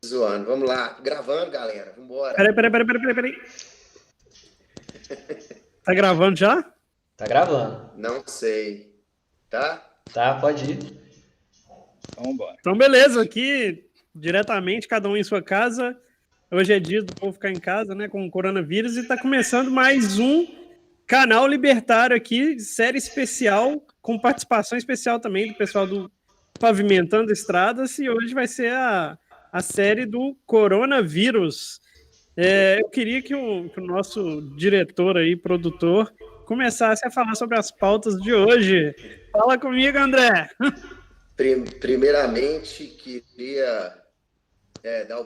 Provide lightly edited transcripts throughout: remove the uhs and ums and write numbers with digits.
Zoando. Vamos lá. Gravando, galera. Vambora. Peraí. Tá gravando já? Tá gravando. Não sei. Tá? Tá, pode ir. Vambora. Então, beleza, aqui diretamente, cada um em sua casa. Hoje é dia do povo ficar em casa, né, com o coronavírus, e tá começando mais um canal libertário aqui, série especial, com participação especial também do pessoal do Pavimentando Estradas, e hoje vai ser a série do coronavírus. Eu queria que o nosso diretor aí, produtor, começasse a falar sobre as pautas de hoje. Fala comigo, André! Primeiramente, queria dar o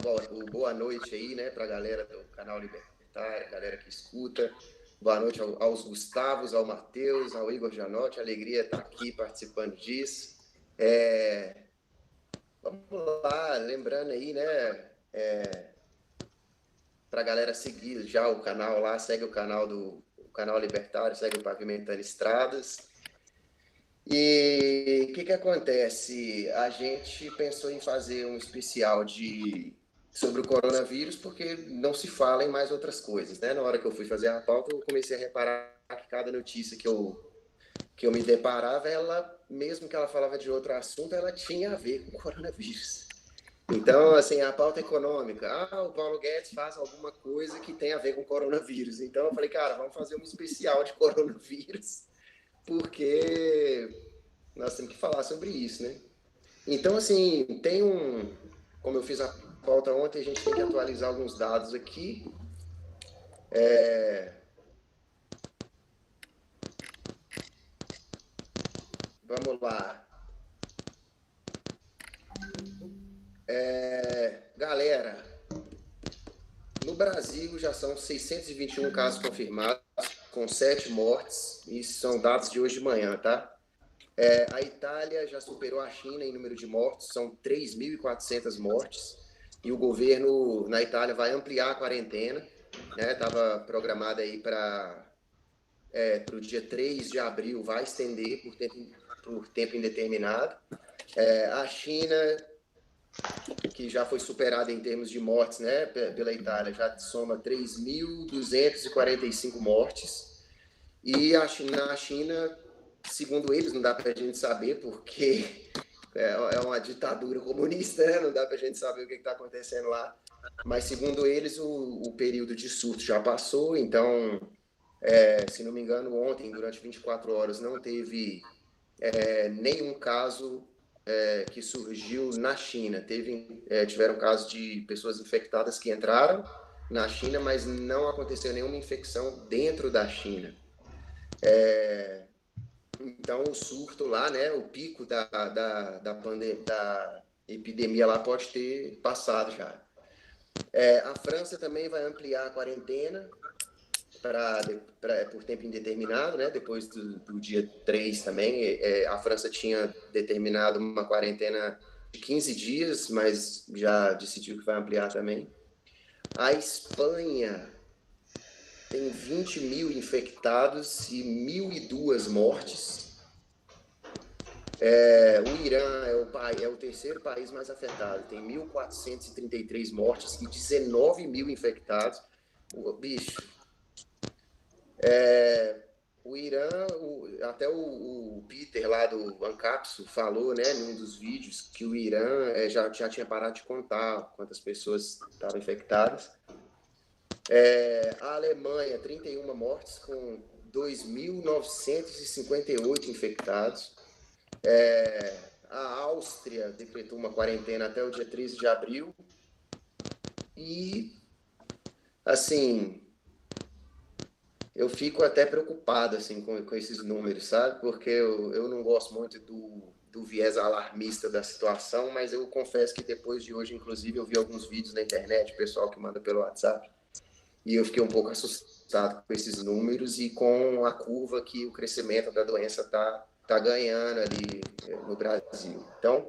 boa noite aí, né, pra galera do canal Libertário, galera que escuta. Boa noite aos Gustavos, ao Matheus, ao Igor Janotti. Alegria estar aqui participando disso. Vamos lá, lembrando aí, né, pra galera seguir já o canal lá, segue o canal Libertário, segue o Pavimentando Estradas. E o que acontece? A gente pensou em fazer um especial sobre o coronavírus, porque não se fala em mais outras coisas, né? Na hora que eu fui fazer a pauta, eu comecei a reparar que cada notícia que eu me deparava, ela, mesmo que ela falava de outro assunto, ela tinha a ver com o coronavírus. Então, assim, a pauta econômica, o Paulo Guedes faz alguma coisa que tem a ver com o coronavírus. Então, eu falei, cara, vamos fazer um especial de coronavírus, porque nós temos que falar sobre isso, né? Então, assim, como eu fiz a pauta ontem, a gente tem que atualizar alguns dados aqui. Vamos lá. Galera, no Brasil já são 621 casos confirmados, com 7 mortes, e são dados de hoje de manhã, tá? A Itália já superou a China em número de mortes, são 3.400 mortes, e o governo na Itália vai ampliar a quarentena, né? Estava programada aí para o dia 3 de abril, vai estender por tempo indeterminado. A China, que já foi superada em termos de mortes, né, pela Itália, já soma 3.245 mortes, e na China, segundo eles, não dá para a gente saber, porque é uma ditadura comunista, né? Não dá para a gente saber o que está acontecendo lá, mas segundo eles, o período de surto já passou. Então, se não me engano, ontem, durante 24 horas, não teve nenhum caso que surgiu na China. Tiveram casos de pessoas infectadas que entraram na China, mas não aconteceu nenhuma infecção dentro da China. Então, o surto lá, né, o pico da epidemia lá pode ter passado já. A França também vai ampliar a quarentena por tempo indeterminado, né? Depois do dia 3 também. A França tinha determinado uma quarentena de 15 dias, mas já decidiu que vai ampliar também. A Espanha tem 20 mil infectados e 1.002 mortes. O Irã é o terceiro país mais afetado, tem 1.433 mortes e 19 mil infectados. Bicho, o Irã, até o Peter lá do Ancapsu falou, né, num dos vídeos, que o Irã já tinha parado de contar quantas pessoas estavam infectadas. A Alemanha, 31 mortes, com 2.958 infectados. A Áustria decretou uma quarentena até o dia 13 de abril. E, assim, eu fico até preocupado assim, com esses números, sabe? Porque eu não gosto muito do viés alarmista da situação, mas eu confesso que depois de hoje, inclusive, eu vi alguns vídeos na internet, pessoal que manda pelo WhatsApp, e eu fiquei um pouco assustado com esses números e com a curva que o crescimento da doença tá ganhando ali no Brasil. Então,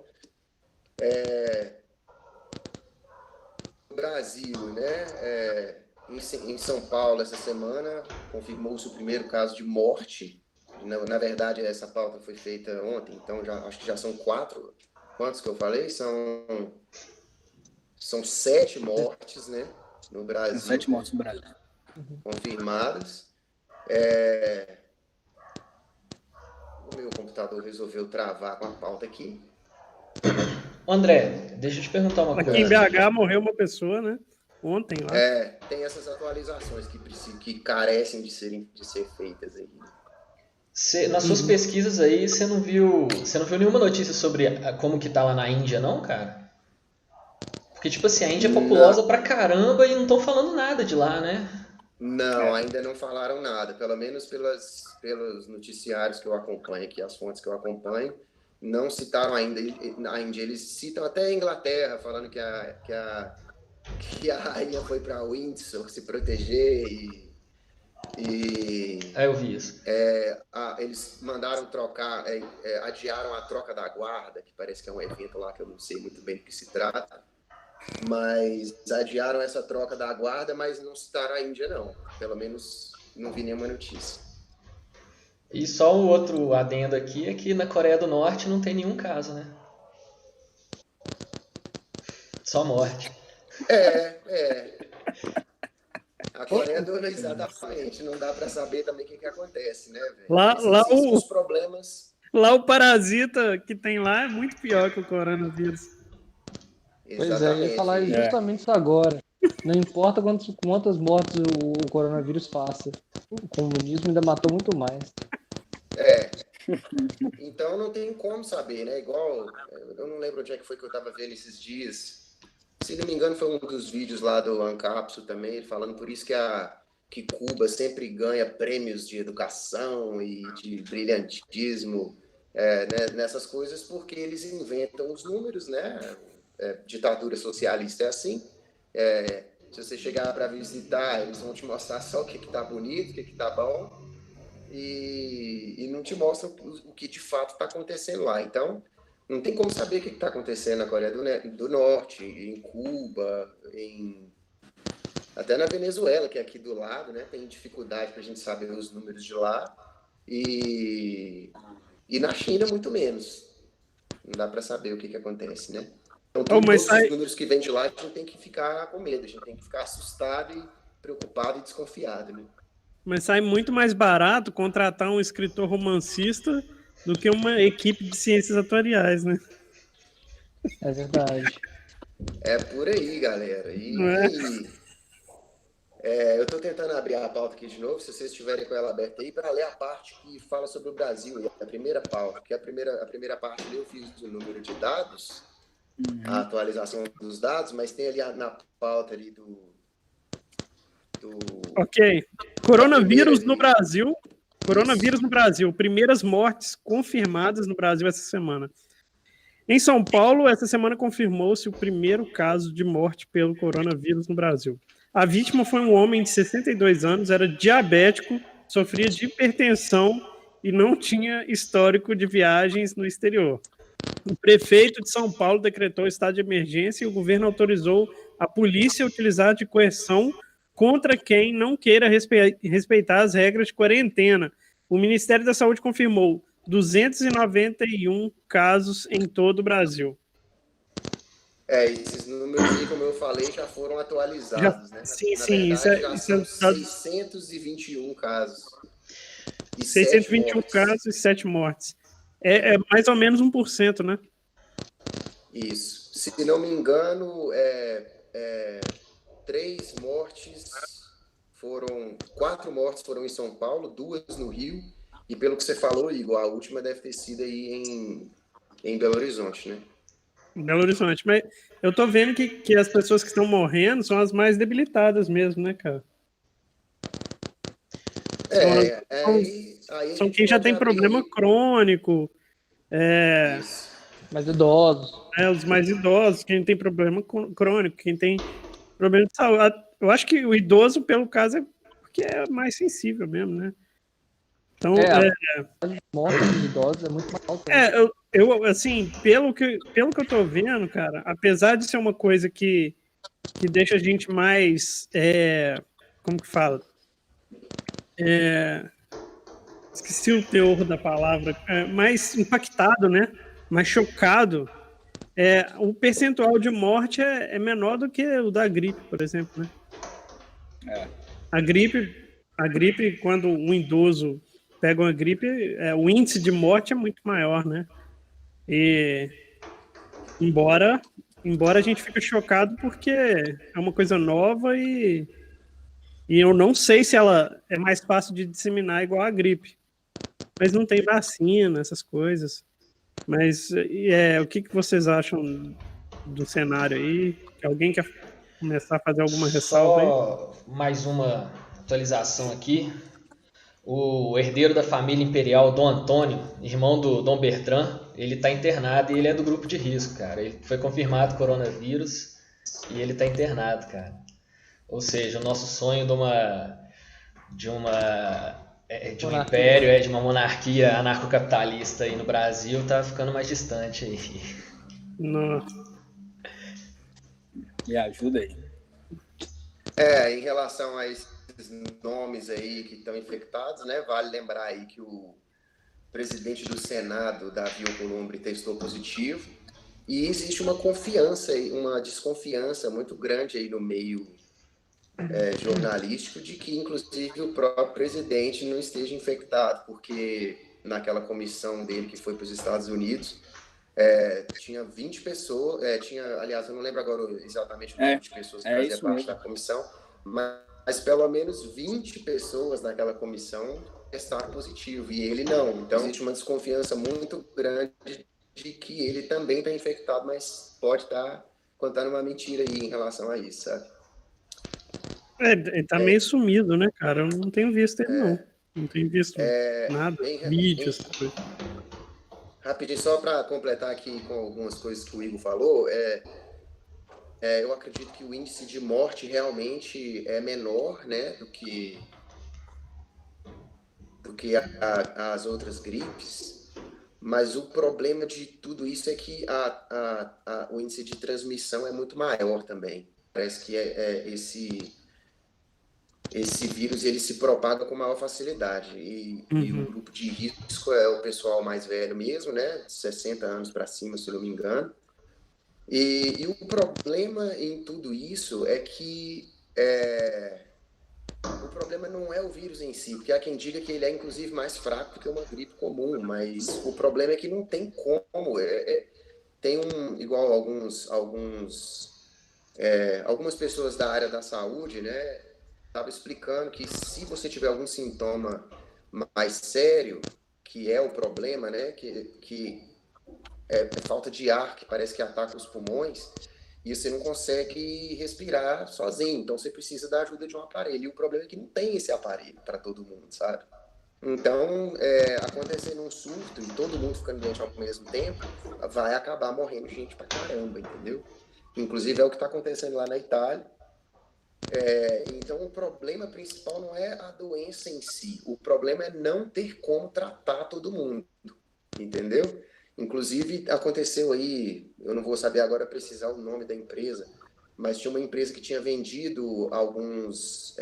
no Brasil, né? Em São Paulo, essa semana, confirmou-se o primeiro caso de morte. Na verdade, essa pauta foi feita ontem, então acho que já são 4. Quantos que eu falei? São São 7 mortes, né, no Brasil. 7 mortes no Brasil. Confirmadas. O meu computador resolveu travar com a pauta aqui. André, deixa eu te perguntar uma Aqui coisa. em BH morreu uma pessoa, né? Ontem lá. Tem essas atualizações que carecem de ser feitas aí. Nas suas pesquisas aí, você não viu nenhuma notícia sobre como que tá lá na Índia, não, cara? Porque, tipo assim, a Índia é populosa pra caramba e não estão falando nada de lá, né? Não, ainda não falaram nada. Pelo menos pelos noticiários que eu acompanho aqui, as fontes que eu acompanho, não citaram ainda a Índia. Eles citam até a Inglaterra, falando que a rainha foi para Windsor se proteger Eu vi isso. eles mandaram trocar, adiaram a troca da guarda, que parece que é um evento lá que eu não sei muito bem do que se trata, mas adiaram essa troca da guarda, mas não citaram a Índia, não. Pelo menos não vi nenhuma notícia. E só o outro adendo aqui é que na Coreia do Norte não tem nenhum caso, né? Só morte. A Coreia do Norte, exatamente. Não dá para saber também o que acontece, né, velho? Lá os problemas. Lá o parasita que tem lá é muito pior que o coronavírus. Pois é, eu ia falar justamente isso agora. Não importa quantas mortes o coronavírus faça. O comunismo ainda matou muito mais. Então não tem como saber, né? Igual, eu não lembro onde é que foi que eu estava vendo esses dias. Se não me engano, foi um dos vídeos lá do Ancapso também, falando por isso que Cuba sempre ganha prêmios de educação e de brilhantismo nessas coisas, porque eles inventam os números, né? Ditadura socialista é assim. Se você chegar para visitar, eles vão te mostrar só o que está bonito, o que está bom, e não te mostram o que de fato está acontecendo lá. Então, não tem como saber o que está acontecendo na Coreia do Norte, em Cuba, até na Venezuela, que é aqui do lado, né? Tem dificuldade para a gente saber os números de lá. E na China, muito menos. Não dá para saber o que acontece, né? Então, todos os números que vêm de lá, a gente tem que ficar com medo, a gente tem que ficar assustado e preocupado e desconfiado, né? Mas sai muito mais barato contratar um escritor romancista do que uma equipe de ciências atuariais, né? É verdade. É por aí, galera. Eu estou tentando abrir a pauta aqui de novo, se vocês estiverem com ela aberta aí, para ler a parte que fala sobre o Brasil, a primeira pauta, porque a primeira parte eu fiz o número de dados, a atualização dos dados, mas tem ali na pauta ali do... Ok. Coronavírus no Brasil. Coronavírus no Brasil. Primeiras mortes confirmadas no Brasil essa semana. Em São Paulo, essa semana confirmou-se o primeiro caso de morte pelo coronavírus no Brasil. A vítima foi um homem de 62 anos, era diabético, sofria de hipertensão e não tinha histórico de viagens no exterior. O prefeito de São Paulo decretou estado de emergência e o governo autorizou a polícia a utilizar de coerção contra quem não queira respeitar as regras de quarentena. O Ministério da Saúde confirmou 291 casos em todo o Brasil. Esses números aí, como eu falei, já foram atualizados, né? Sim, Na sim. verdade, são 621 casos. 621 casos e 7 mortes. É mais ou menos 1%, né? Isso. Se não me engano, 4 mortes foram em São Paulo, 2 no Rio, e pelo que você falou, Igor, a última deve ter sido aí em Belo Horizonte, né? Belo Horizonte, mas eu tô vendo que as pessoas que estão morrendo são as mais debilitadas mesmo, né, cara? São quem já tem problema crônico. Mais idosos. Os mais idosos, quem tem problema crônico, quem tem problema de saúde. Eu acho que o idoso, pelo caso, é porque é mais sensível mesmo, né? Então, a morte dos idosos é muito mais alta. Eu assim, pelo que eu tô vendo, cara, apesar de ser uma coisa que deixa a gente mais, como que fala? Esqueci o teor da palavra, mais impactado, né? Mais chocado. o percentual de morte é menor do que o da gripe, por exemplo, né? A gripe, quando um idoso pega uma gripe, o índice de morte é muito maior, né? E embora a gente fique chocado porque é uma coisa nova e eu não sei se ela é mais fácil de disseminar igual a gripe. Mas não tem vacina, essas coisas. Mas o que vocês acham do cenário aí? Alguém quer começar a fazer alguma ressalva aí? Só mais uma atualização aqui. O herdeiro da família imperial, Dom Antônio, irmão do Dom Bertrand, ele está internado e ele é do grupo de risco, cara. Ele foi confirmado coronavírus e ele está internado, cara. Ou seja, o nosso sonho de um império, de uma monarquia anarcocapitalista aí no Brasil está ficando mais distante aí. Nossa. Me ajuda aí. Em relação a esses nomes aí que estão infectados, né? Vale lembrar aí que o presidente do Senado, Davi Alcolumbre, testou positivo e existe uma desconfiança muito grande aí no meio jornalístico de que, inclusive, o próprio presidente não esteja infectado, porque naquela comissão dele que foi para os Estados Unidos, tinha 20 pessoas, aliás, eu não lembro agora exatamente o número de pessoas que faziam parte da comissão, mas pelo menos 20 pessoas naquela comissão testaram positivo, e ele não. Então, existe uma desconfiança muito grande de que ele também está infectado, mas pode estar contando uma mentira aí em relação a isso, sabe? Ele tá meio sumido, né, cara? Eu não tenho visto ele, não. Não tenho visto nada, vídeos, essas coisas. Rapidinho, só para completar aqui com algumas coisas que o Igor falou, eu acredito que o índice de morte realmente é menor, né, do que as outras gripes, mas o problema de tudo isso é que o índice de transmissão é muito maior também. Parece que esse vírus ele se propaga com maior facilidade e o grupo de risco é o pessoal mais velho mesmo, né, 60 anos para cima, se não me engano. E o problema em tudo isso é que o problema não é o vírus em si, porque há quem diga que ele é inclusive mais fraco do que uma gripe comum, mas o problema é que não tem como. Tem igual algumas pessoas da área da saúde, né, estava explicando que se você tiver algum sintoma mais sério, que é o problema, né, que é falta de ar, que parece que ataca os pulmões, e você não consegue respirar sozinho, então você precisa da ajuda de um aparelho, e o problema é que não tem esse aparelho para todo mundo, sabe? Então, acontecendo um surto e todo mundo ficando doente ao mesmo tempo, vai acabar morrendo gente pra caramba, entendeu? Inclusive é o que está acontecendo lá na Itália. Então, o problema principal não é a doença em si, o problema é não ter como tratar todo mundo, entendeu? Inclusive, aconteceu aí, eu não vou saber agora precisar o nome da empresa, mas tinha uma empresa que tinha vendido alguns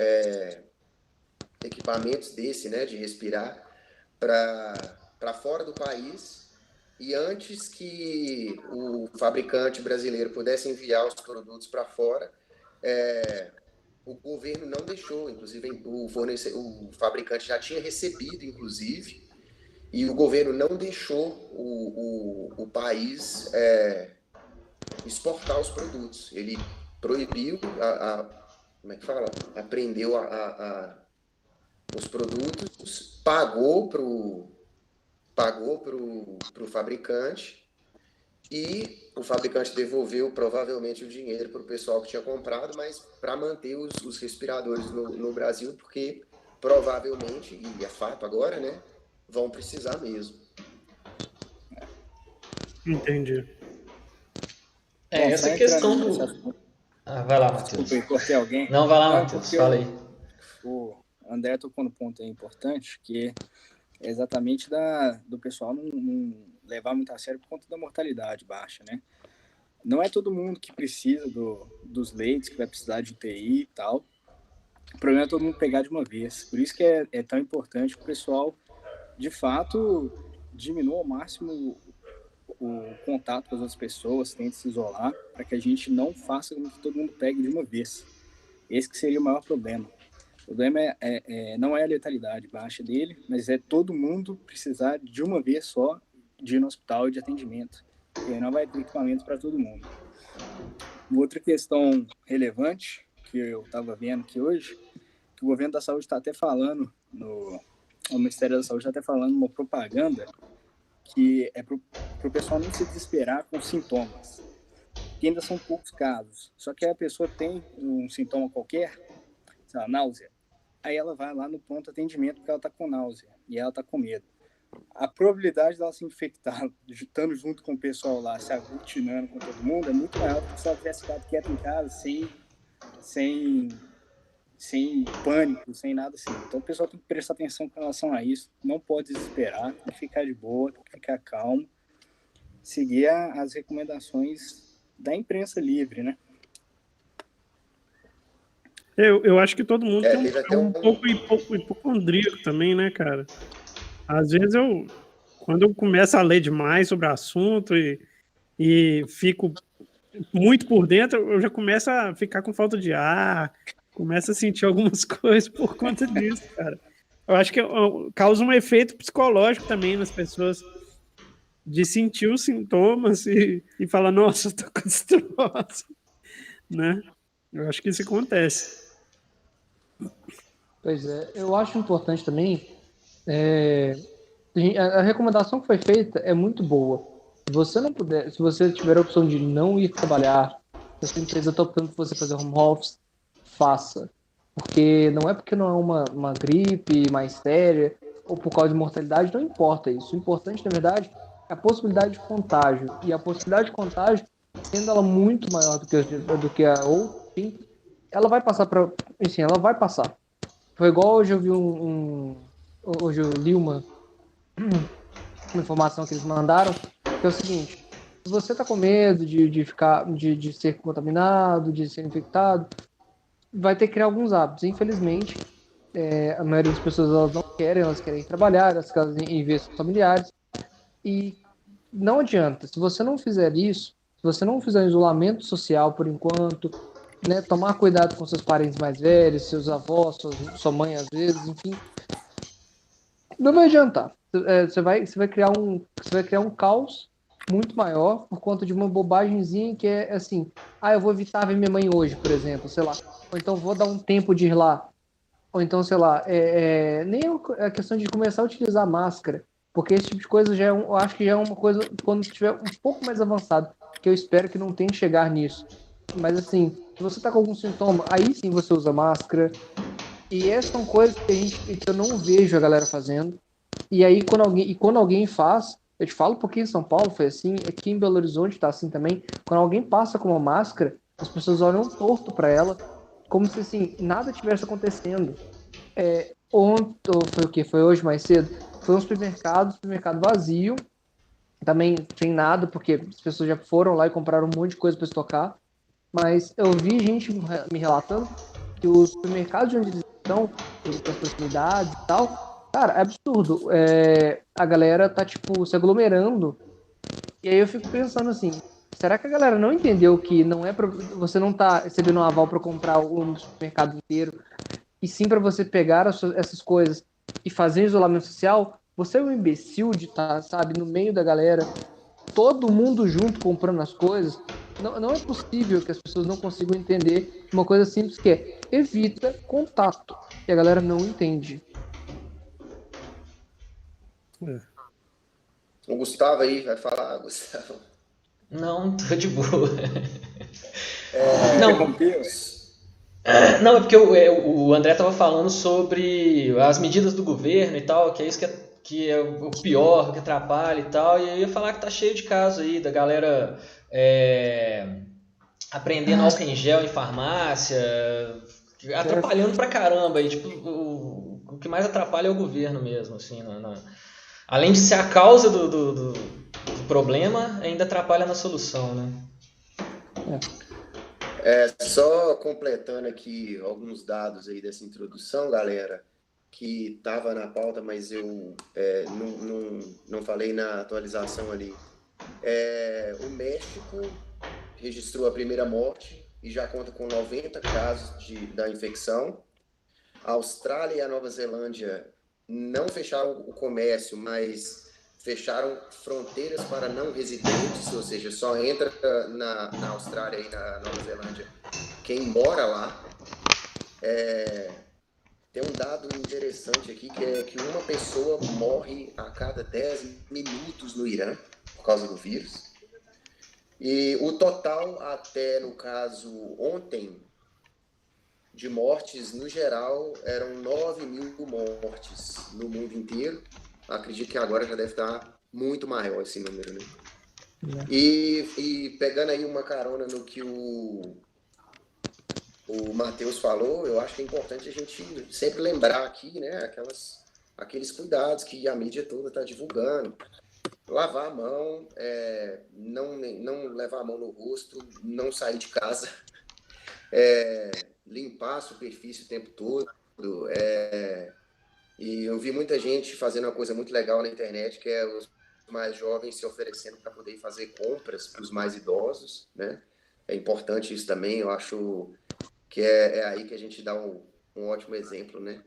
equipamentos desse, né, de respirar, para fora do país, e antes que o fabricante brasileiro pudesse enviar os produtos para fora, o governo não deixou, inclusive o fabricante já tinha recebido, inclusive, e o governo não deixou o país exportar os produtos. Ele proibiu, como é que fala? Apreendeu os produtos, pagou pro fabricante, e o fabricante devolveu provavelmente o dinheiro para o pessoal que tinha comprado, mas para manter os respiradores no Brasil, porque provavelmente, e é fato agora, né, vão precisar mesmo. Entendi. Essa questão do... vai lá, Matheus. Desculpa, eu cortei alguém. Não, vai lá, Matheus, fala aí. O André tocou no ponto importante, que é exatamente do pessoal não levar muito a sério por conta da mortalidade baixa, né? Não é todo mundo que precisa dos leitos, que vai precisar de UTI e tal. O problema é todo mundo pegar de uma vez. Por isso que é tão importante que o pessoal, de fato, diminua ao máximo o contato com as outras pessoas, tente se isolar, para que a gente não faça com que todo mundo pegue de uma vez. Esse que seria o maior problema. O problema não é a letalidade baixa dele, mas é todo mundo precisar de uma vez só de ir no hospital e de atendimento. E aí não vai ter equipamento para todo mundo. Uma outra questão relevante que eu estava vendo aqui hoje, que o governo da saúde está até falando, o Ministério da Saúde está até falando uma propaganda que é para o pessoal não se desesperar com sintomas, que ainda são poucos casos. Só que a pessoa tem um sintoma qualquer, sei lá, náusea, aí ela vai lá no pronto atendimento porque ela está com náusea e ela está com medo. A probabilidade dela se infectar, estando junto com o pessoal lá, se aglutinando com todo mundo, é muito maior do que se ela tivesse ficado quieta em casa, sem pânico, sem nada assim. Então o pessoal tem que prestar atenção com relação a isso, não pode desesperar, tem que ficar de boa, tem que ficar calmo, seguir as recomendações da imprensa livre, né? Eu acho que todo mundo tem um pouco hipocondríaco também, né, cara? Às vezes quando eu começo a ler demais sobre o assunto e fico muito por dentro, eu já começo a ficar com falta de ar, começo a sentir algumas coisas por conta disso, cara. Eu acho que causa um efeito psicológico também nas pessoas, de sentir os sintomas e falar, nossa, eu tô com esse troço, né? Eu acho que isso acontece. Pois é, eu acho importante também, a recomendação que foi feita é muito boa. Se você tiver a opção de não ir trabalhar, se a sua empresa está optando por você fazer home office, faça. Porque não é porque não é uma gripe mais séria ou por causa de mortalidade, não importa isso. O importante, na verdade, é a possibilidade de contágio. E a possibilidade de contágio, sendo ela muito maior do que a outra, ela vai passar ela vai passar. Foi igual hoje eu vi hoje eu li uma informação que eles mandaram, que é o seguinte: se você está com medo de ser contaminado, de ser infectado, vai ter que criar alguns hábitos. Infelizmente, a maioria das pessoas elas querem trabalhar, elas querem ver seus familiares, e não adianta. Se você não fizer isso, se você não fizer um isolamento social por enquanto, né, tomar cuidado com seus parentes mais velhos, seus avós, sua mãe às vezes, enfim, não vai adiantar. Você vai criar um caos muito maior por conta de uma bobagemzinha que é assim, eu vou evitar ver minha mãe hoje, por exemplo, sei lá, ou então vou dar um tempo de ir lá, ou então, sei lá, nem é questão de começar a utilizar máscara, porque esse tipo de coisa eu acho que já é uma coisa quando estiver um pouco mais avançado, que eu espero que não tenha que chegar nisso. Mas assim, se você tá com algum sintoma, aí sim você usa máscara. E essas são coisas que eu não vejo a galera fazendo. E aí quando alguém faz, eu te falo porque em São Paulo foi assim, aqui em Belo Horizonte tá assim também. Quando alguém passa com uma máscara, as pessoas olham torto para ela, como se assim, nada tivesse acontecendo. Ontem, ou foi o que? Foi hoje mais cedo? Foi um supermercado vazio. Também sem nada, porque as pessoas já foram lá e compraram um monte de coisa para estocar. Mas eu vi gente me relatando que os supermercados de onde eles estão, as proximidades e tal, cara, é absurdo. A galera tá, tipo, se aglomerando. E aí eu fico pensando assim, será que a galera não entendeu que não é pra, você não tá recebendo um aval para comprar o supermercado inteiro, e sim para você pegar essas coisas e fazer isolamento social? Você é um imbecil de estar, sabe, no meio da galera, todo mundo junto comprando as coisas. Não é possível que as pessoas não consigam entender uma coisa simples que é evita contato. E a galera não entende. O Gustavo aí vai falar, Gustavo. Não, tô de boa. Não, é porque o André tava falando sobre as medidas do governo e tal, que é isso que é o pior, que atrapalha e tal, e eu ia falar que tá cheio de casos aí da galera aprendendo álcool em gel em farmácia, atrapalhando pra caramba. E, tipo, o que mais atrapalha é o governo mesmo, assim, além de ser a causa do problema, ainda atrapalha na solução, né? Só completando aqui alguns dados aí dessa introdução, galera, que estava na pauta, mas eu não falei na atualização ali. O México registrou a primeira morte e já conta com 90 casos da infecção. A Austrália e a Nova Zelândia não fecharam o comércio, mas fecharam fronteiras para não residentes, ou seja, só entra na Austrália e na Nova Zelândia quem mora lá. Tem um dado interessante aqui, que é que uma pessoa morre a cada 10 minutos no Irã por causa do vírus. E o total até, no caso, ontem, de mortes, no geral, eram 9.000 mortes no mundo inteiro. Acredito que agora já deve estar muito maior esse número, né? E pegando aí uma carona no que o Matheus falou, eu acho que é importante a gente sempre lembrar aqui, né, aqueles cuidados que a mídia toda está divulgando. Lavar a mão, não levar a mão no rosto, não sair de casa, limpar a superfície o tempo todo. E eu vi muita gente fazendo uma coisa muito legal na internet, que é os mais jovens se oferecendo para poder fazer compras para os mais idosos, né? É importante isso também, eu acho que é aí que a gente dá um ótimo exemplo, né,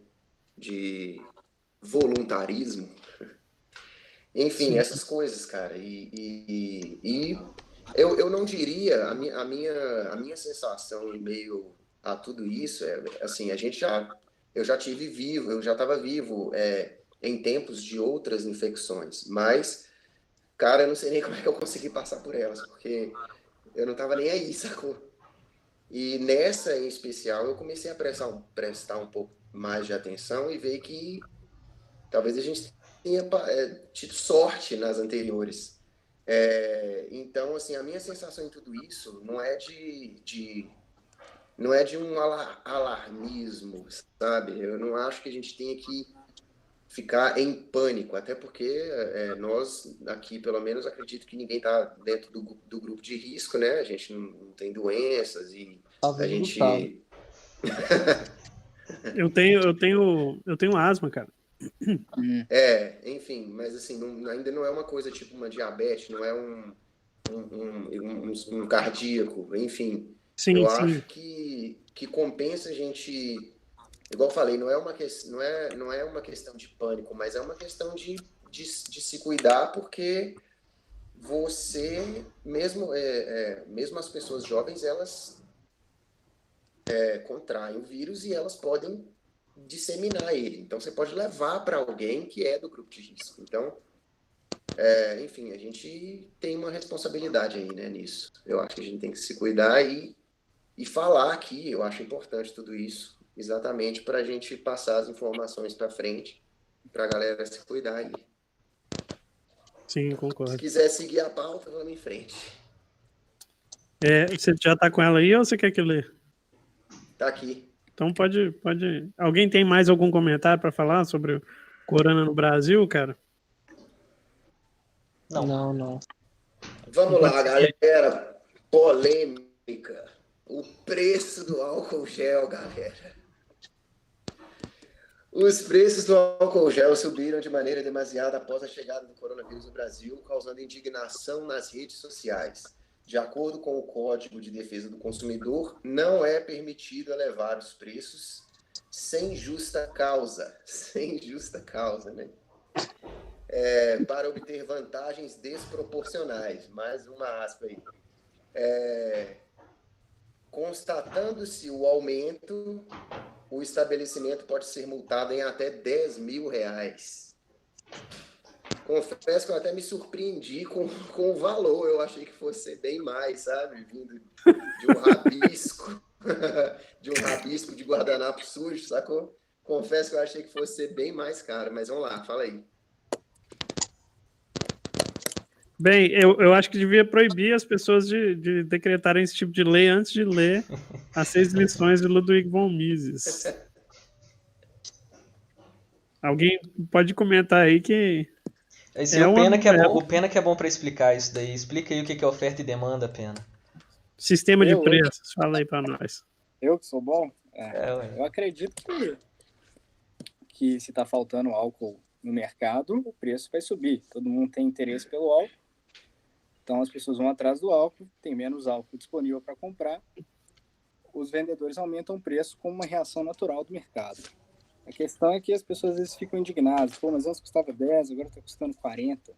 de voluntarismo. Enfim, sim, essas coisas, cara. E eu não diria, a minha sensação em meio a tudo isso assim, eu já tive vivo, eu já estava vivo em tempos de outras infecções, mas, cara, eu não sei nem como é que eu consegui passar por elas, porque eu não estava nem aí, sacou? E nessa em especial eu comecei a prestar um pouco mais de atenção e ver que talvez a gente tenha tido sorte nas anteriores. Então, assim, a minha sensação em tudo isso não é de um alarmismo, sabe? Eu não acho que a gente tenha que ficar em pânico, até porque nós aqui, pelo menos, acredito que ninguém está dentro do grupo de risco, né? A gente não tem doenças e a gente... Eu tenho asma, cara. Enfim, mas assim, ainda não é uma coisa tipo uma diabetes, não é um cardíaco, enfim. Sim, eu sim. acho que compensa a gente, igual eu falei, não é uma questão de pânico, mas é uma questão de se cuidar, porque você, mesmo as pessoas jovens, elas contraem o vírus e elas podem disseminar ele. Então, você pode levar para alguém que é do grupo de risco. Então, enfim, a gente tem uma responsabilidade aí, né, nisso. Eu acho que a gente tem que se cuidar e falar aqui. Eu acho importante tudo isso, exatamente para a gente passar as informações para frente, para a galera se cuidar aí. Sim, concordo. Se quiser seguir a pauta, vamos em frente. Você já está com ela aí ou você quer que eu leia? Tá aqui. Então pode. Alguém tem mais algum comentário para falar sobre o corona no Brasil, cara? Não. Vamos lá, galera. Polêmica. O preço do álcool gel, galera. Os preços do álcool gel subiram de maneira demasiada após a chegada do coronavírus no Brasil, causando indignação nas redes sociais. De acordo com o Código de Defesa do Consumidor, não é permitido elevar os preços sem justa causa. Sem justa causa, né? Para obter vantagens desproporcionais. Mais uma aspa aí. Constatando-se o aumento, o estabelecimento pode ser multado em até R$10.000. Confesso que eu até me surpreendi com o valor. Eu achei que fosse bem mais, sabe? Vindo de um rabisco, de guardanapo sujo, sacou? Confesso que eu achei que fosse ser bem mais caro, mas vamos lá, fala aí. Bem, eu acho que devia proibir as pessoas de decretarem esse tipo de lei antes de ler as 6 lições de Ludwig von Mises. Alguém pode comentar aí que... o Pena que é bom para explicar isso daí. Explica aí o que é oferta e demanda, Pena. Sistema de preços, fala aí para nós. Eu que sou bom? Eu acredito que se está faltando álcool no mercado, o preço vai subir. Todo mundo tem interesse pelo álcool. Então as pessoas vão atrás do álcool, tem menos álcool disponível para comprar, os vendedores aumentam o preço como uma reação natural do mercado. A questão é que as pessoas às vezes ficam indignadas, pô, mas antes custava 10, agora está custando 40.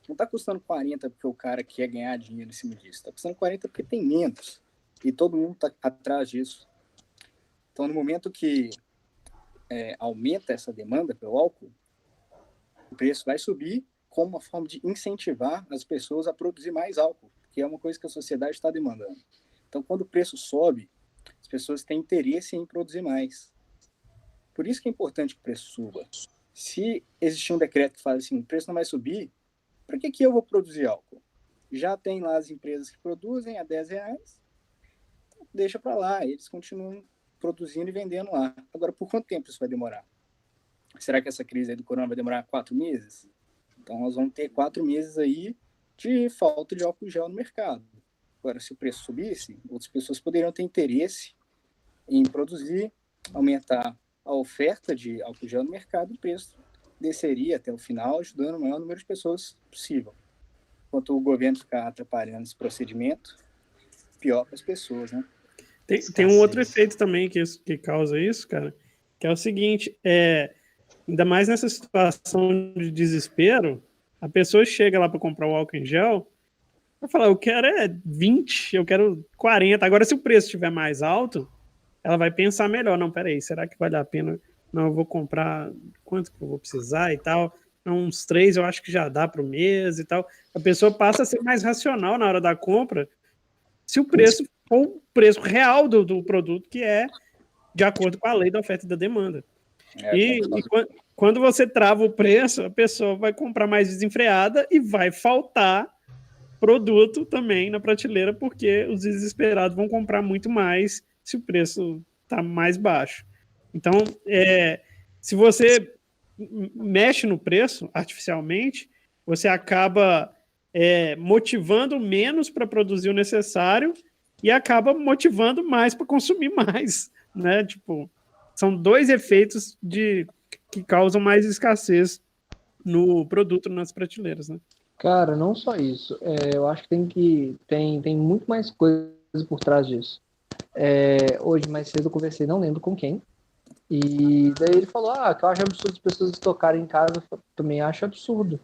Não está custando 40 porque o cara quer ganhar dinheiro em cima disso, está custando 40 porque tem menos, e todo mundo está atrás disso. Então no momento que aumenta essa demanda pelo álcool, o preço vai subir como uma forma de incentivar as pessoas a produzir mais álcool, que é uma coisa que a sociedade está demandando. Então, quando o preço sobe, as pessoas têm interesse em produzir mais. Por isso que é importante que o preço suba. Se existir um decreto que fala assim, o preço não vai subir, para que eu vou produzir álcool? Já tem lá as empresas que produzem a R$10, então deixa para lá, eles continuam produzindo e vendendo lá. Agora, por quanto tempo isso vai demorar? Será que essa crise aí do corona vai demorar 4 meses? Então, nós vamos ter 4 meses aí de falta de álcool gel no mercado. Agora, se o preço subisse, outras pessoas poderiam ter interesse em produzir, aumentar a oferta de álcool gel no mercado, o preço desceria até o final, ajudando o maior número de pessoas possível. Enquanto o governo ficar atrapalhando esse procedimento, pior para as pessoas, né? Tem um outro efeito também que causa isso, cara, que é o seguinte, ainda mais nessa situação de desespero, a pessoa chega lá para comprar o álcool em gel, vai falar, eu quero 20, eu quero 40. Agora, se o preço estiver mais alto, ela vai pensar melhor. Não, peraí, será que vale a pena? Não, eu vou comprar quanto que eu vou precisar e tal. Não, uns 3 eu acho que já dá para o mês e tal. A pessoa passa a ser mais racional na hora da compra se o preço for o preço real do produto, que é de acordo com a lei da oferta e da demanda. Quando você trava o preço, a pessoa vai comprar mais desenfreada e vai faltar produto também na prateleira, porque os desesperados vão comprar muito mais se o preço está mais baixo. Então, se você mexe no preço artificialmente, você acaba motivando menos para produzir o necessário e acaba motivando mais para consumir mais, né? Tipo, são 2 efeitos que causam mais escassez no produto nas prateleiras, né? Cara, não só isso. Eu acho que tem muito mais coisa por trás disso. Hoje, mais cedo, eu conversei, não lembro com quem, e daí ele falou, que eu acho absurdo as pessoas estocarem em casa. Eu também acho absurdo,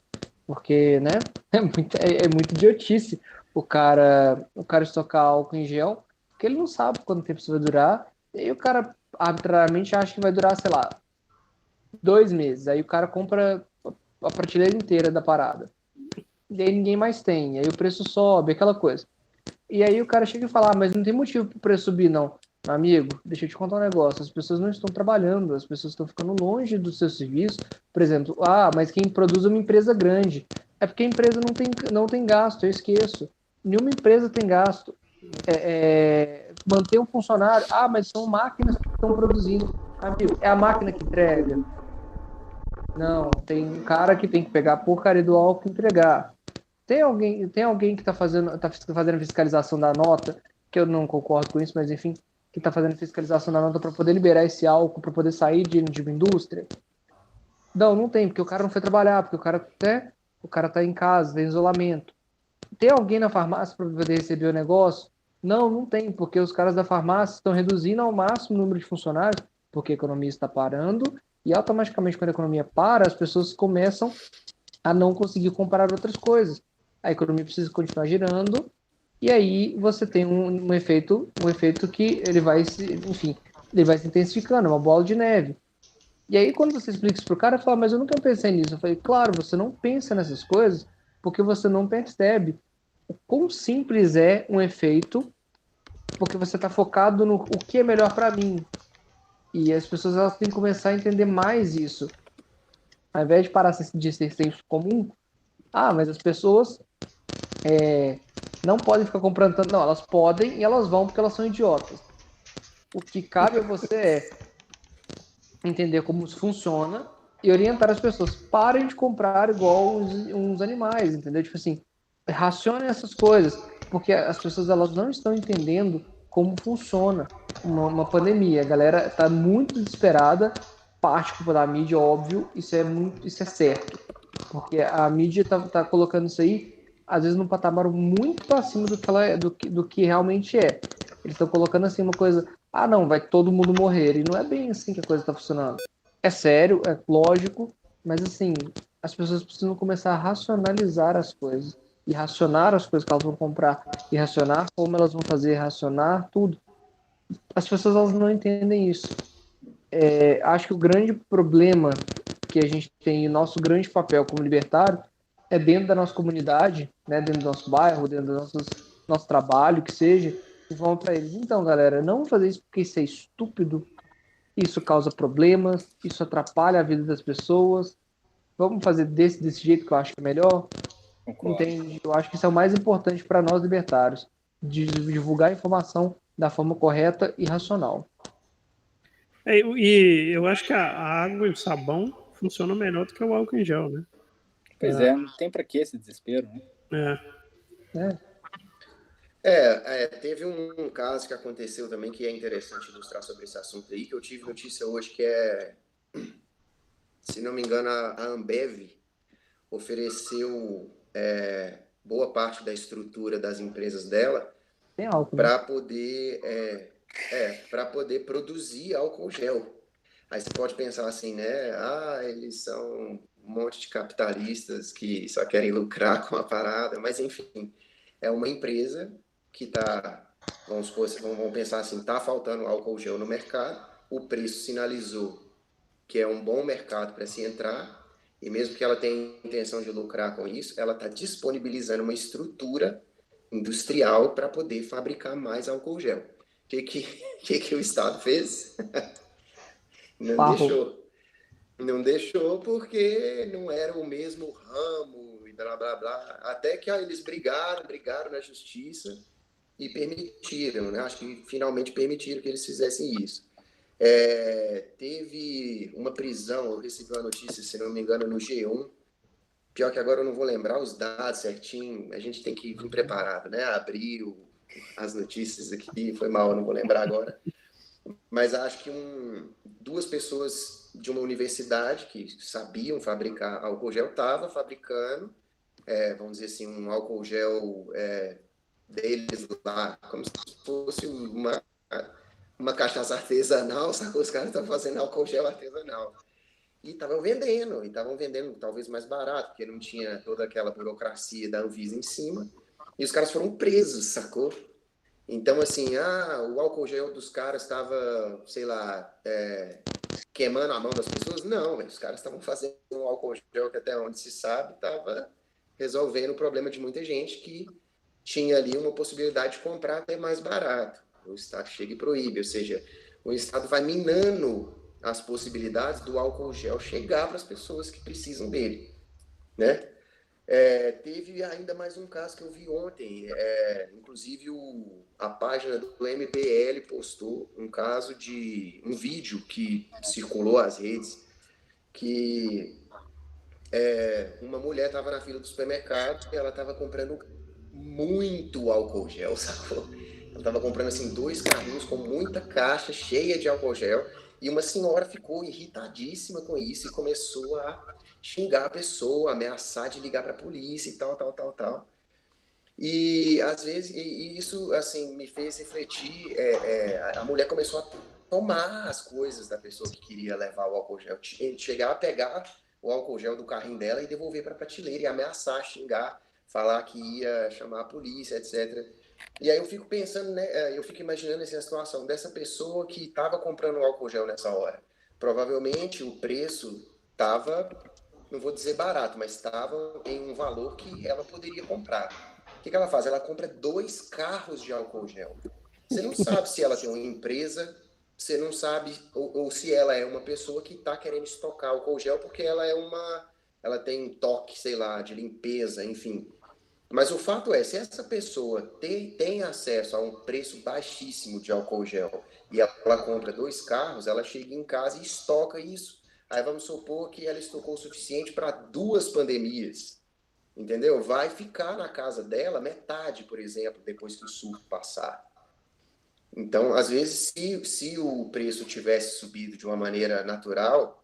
porque, né, é muito idiotice o cara estocar álcool em gel, porque ele não sabe quanto tempo isso vai durar, e aí o cara arbitrariamente acha que vai durar, sei lá, 2 meses, aí o cara compra a prateleira inteira da parada. E aí ninguém mais tem, aí o preço sobe, aquela coisa. E aí o cara chega e fala, mas não tem motivo pro preço subir, não. Meu amigo, deixa eu te contar um negócio, as pessoas não estão trabalhando, as pessoas estão ficando longe do seu serviço. Por exemplo, mas quem produz é uma empresa grande. É porque a empresa não tem gasto, eu esqueço. Nenhuma empresa tem gasto. Manter um funcionário, mas são máquinas que estão produzindo. Amigo, é a máquina que entrega? Não, tem um cara que tem que pegar a porcaria do álcool e entregar. Tem alguém que tá fazendo fiscalização da nota, que eu não concordo com isso, mas enfim, que tá fazendo fiscalização da nota para poder liberar esse álcool, para poder sair de uma indústria? Não tem, porque o cara não foi trabalhar, porque o cara tá em casa, tem isolamento. Tem alguém na farmácia para poder receber o negócio? Não tem, porque os caras da farmácia estão reduzindo ao máximo o número de funcionários, porque a economia está parando, e automaticamente quando a economia para, as pessoas começam a não conseguir comprar outras coisas. A economia precisa continuar girando, e aí você tem um efeito que ele vai se intensificando, uma bola de neve. E aí quando você explica isso pro cara, ele fala, mas eu nunca pensei nisso. Eu falei, claro, você não pensa nessas coisas porque você não percebe o quão simples é um efeito, porque você está focado no o que é melhor para mim. E as pessoas elas têm que começar a entender mais isso. Ao invés de parar de ser senso comum, mas as pessoas não podem ficar comprando tanto. Não, elas podem e elas vão porque elas são idiotas. O que cabe a você é entender como isso funciona e orientar as pessoas. Parem de comprar igual uns animais, entendeu? Tipo assim, racionem essas coisas, porque as pessoas elas não estão entendendo como funciona uma pandemia. A galera está muito desesperada, parte culpa da mídia, óbvio, isso é certo. Porque a mídia tá colocando isso aí às vezes num patamar muito acima do que realmente é. Eles estão colocando assim uma coisa, não, vai todo mundo morrer, e não é bem assim que a coisa está funcionando. É sério, é lógico, mas assim, as pessoas precisam começar a racionalizar as coisas, e racionar as coisas que elas vão comprar, e racionar como elas vão fazer, racionar tudo. As pessoas elas não entendem isso. Acho que o grande problema que a gente tem, o nosso grande papel como libertário, é dentro da nossa comunidade, né, dentro do nosso bairro, dentro do nosso trabalho, que seja, e vão para eles. Então, galera, não vamos fazer isso porque isso é estúpido, isso causa problemas, isso atrapalha a vida das pessoas. Vamos fazer desse jeito que eu acho que é melhor. Concordo. Entende? Eu acho que isso é o mais importante para nós libertários, de divulgar a informação da forma correta e racional. E eu acho que a água e o sabão funcionam melhor do que o álcool em gel, né? Pois é, não tem para que esse desespero, né? Teve um caso que aconteceu também que é interessante ilustrar sobre esse assunto aí, que eu tive notícia hoje que se não me engano, a Ambev ofereceu boa parte da estrutura das empresas dela Tem álcool, né? para poder produzir álcool gel. Aí você pode pensar assim, né? Eles são um monte de capitalistas que só querem lucrar com a parada, mas enfim, é uma empresa que vamos pensar assim, está faltando álcool gel no mercado, o preço sinalizou que é um bom mercado para se entrar, e mesmo que ela tenha intenção de lucrar com isso, ela está disponibilizando uma estrutura industrial para poder fabricar mais álcool gel. O que o Estado fez? Não Parro. deixou. Não deixou porque não era o mesmo ramo e blá, blá, blá. Até que eles brigaram na justiça e permitiram, né? Acho que finalmente permitiram que eles fizessem isso. Teve uma prisão, eu recebi uma notícia, se não me engano, no G1. Pior que agora eu não vou lembrar os dados certinho, a gente tem que vir preparado, né? Abriu as notícias aqui, foi mal, eu não vou lembrar agora. Mas acho que duas pessoas de uma universidade que sabiam fabricar álcool gel estavam fabricando, vamos dizer assim, um álcool gel deles lá, como se fosse uma cachaça artesanal, sacou? Os caras estavam fazendo álcool gel artesanal. E estavam vendendo talvez mais barato, porque não tinha toda aquela burocracia da Anvisa em cima. E os caras foram presos, sacou? Então, assim, o álcool gel dos caras estava, sei lá, queimando a mão das pessoas? Não, os caras estavam fazendo um álcool gel que até onde se sabe estava resolvendo o problema de muita gente que tinha ali uma possibilidade de comprar até mais barato. O Estado chega e proíbe, ou seja, o Estado vai minando as possibilidades do álcool gel chegar para as pessoas que precisam dele, né? Teve ainda mais um caso que eu vi ontem, inclusive a página do MBL postou um caso de um vídeo que circulou às redes, que uma mulher estava na fila do supermercado e ela estava comprando muito álcool gel, sacou? Ela estava comprando assim 2 carrinhos com muita caixa cheia de álcool gel, e uma senhora ficou irritadíssima com isso e começou a xingar a pessoa, ameaçar de ligar para a polícia e tal. E às vezes isso assim me fez refletir. A mulher começou a tomar as coisas da pessoa que queria levar o álcool gel, chegar a pegar o álcool gel do carrinho dela e devolver para a prateleira e ameaçar, xingar, falar que ia chamar a polícia, etc. E aí eu fico pensando, né? Eu fico imaginando essa situação dessa pessoa que estava comprando o álcool gel nessa hora. Provavelmente o preço estava, não vou dizer barato, mas estava em um valor que ela poderia comprar. O que ela faz? Ela compra 2 carros de álcool gel. Você não sabe se ela tem uma empresa, você não sabe, ou se ela é uma pessoa que está querendo estocar álcool gel porque ela tem toque, sei lá, de limpeza, enfim. Mas o fato é, se essa pessoa tem acesso a um preço baixíssimo de álcool gel e ela compra 2 carros, ela chega em casa e estoca isso. Aí vamos supor que ela estocou o suficiente para 2 pandemias, entendeu? Vai ficar na casa dela metade, por exemplo, depois que o surto passar. Então, às vezes, se o preço tivesse subido de uma maneira natural,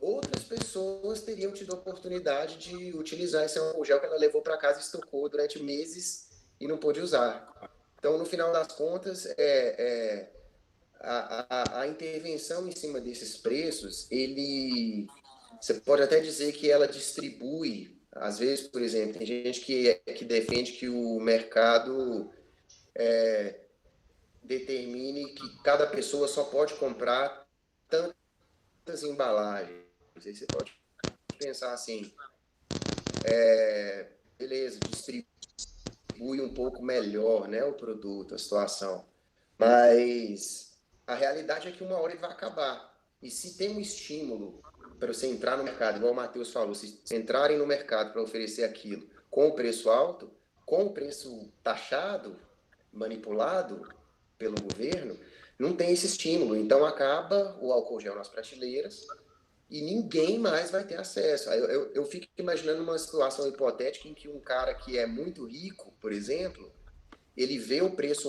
outras pessoas teriam tido a oportunidade de utilizar esse álcool gel que ela levou para casa e estocou durante meses e não pôde usar. Então, no final das contas, a intervenção em cima desses preços, você pode até dizer que ela distribui, às vezes, por exemplo, tem gente que defende que o mercado determine que cada pessoa só pode comprar tantas embalagens. Aí você pode pensar assim, beleza, distribui um pouco melhor, né, o produto, a situação, mas a realidade é que uma hora ele vai acabar. E se tem um estímulo para você entrar no mercado, igual o Matheus falou, se entrarem no mercado para oferecer aquilo com o preço alto, com o preço taxado, manipulado pelo governo, não tem esse estímulo. Então acaba o álcool gel nas prateleiras e ninguém mais vai ter acesso. Eu fico imaginando uma situação hipotética em que um cara que é muito rico, por exemplo, ele vê o preço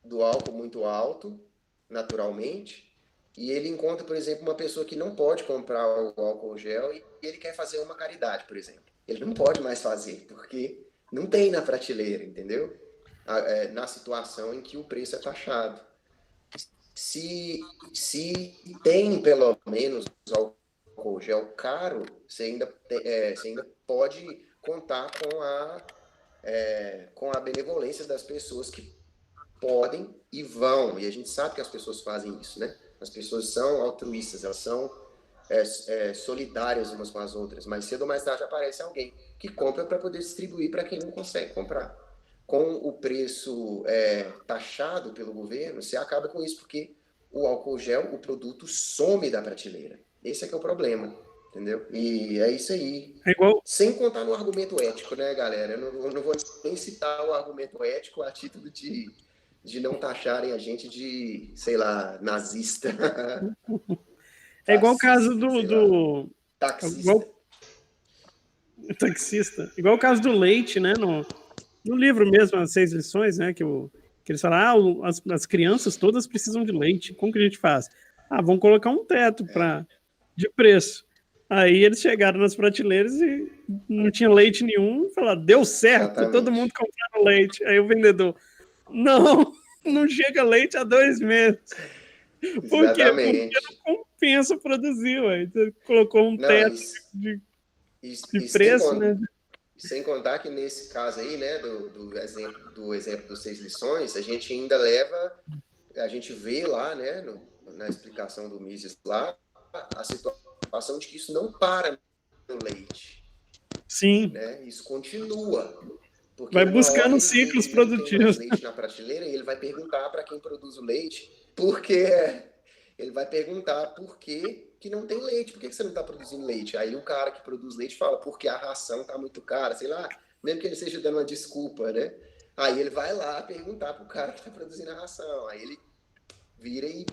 do álcool muito alto, naturalmente, e ele encontra, por exemplo, uma pessoa que não pode comprar o álcool gel e ele quer fazer uma caridade, por exemplo. Ele não pode mais fazer, porque não tem na prateleira, entendeu? Na situação em que o preço é taxado. Se tem, pelo menos, álcool gel caro, você ainda pode contar com a benevolência das pessoas que podem e vão. E a gente sabe que as pessoas fazem isso, né? As pessoas são altruístas, elas são solidárias umas com as outras. Mas cedo ou mais tarde aparece alguém que compra para poder distribuir para quem não consegue comprar. Com o preço taxado pelo governo, você acaba com isso, porque o álcool gel, o produto, some da prateleira. Esse é que é o problema, entendeu? E é isso aí. Sem contar no argumento ético, né, galera? Eu não vou nem citar o argumento ético a título de não taxarem a gente de, sei lá, nazista. É igual o caso do taxista. Taxista. Igual o caso do leite, né? No livro mesmo, as 6 lições, né? Que eles falam, as crianças todas precisam de leite. Como que a gente faz? Vamos colocar um teto de preço. Aí eles chegaram nas prateleiras e não tinha leite nenhum. Falaram, deu certo, exatamente. Todo mundo comprando leite. Aí o vendedor, não chega leite há 2 meses. Por quê? Porque não compensa produzir, ué. Você colocou um teto de preço, né? Sem contar que nesse caso aí, né, do exemplo dos 6 lições, a gente ainda a gente vê lá, né, na explicação do Mises lá, a situação de que isso não para no leite. Sim. Né? Isso continua. Porque vai buscando ciclos produtivos. Tem leite na prateleira e ele vai perguntar para quem produz o leite ele vai perguntar por que não tem leite, por que você não está produzindo leite? Aí o cara que produz leite fala, porque a ração está muito cara, sei lá, mesmo que ele esteja dando uma desculpa, né? Aí ele vai lá perguntar para o cara que está produzindo a ração, aí ele vira e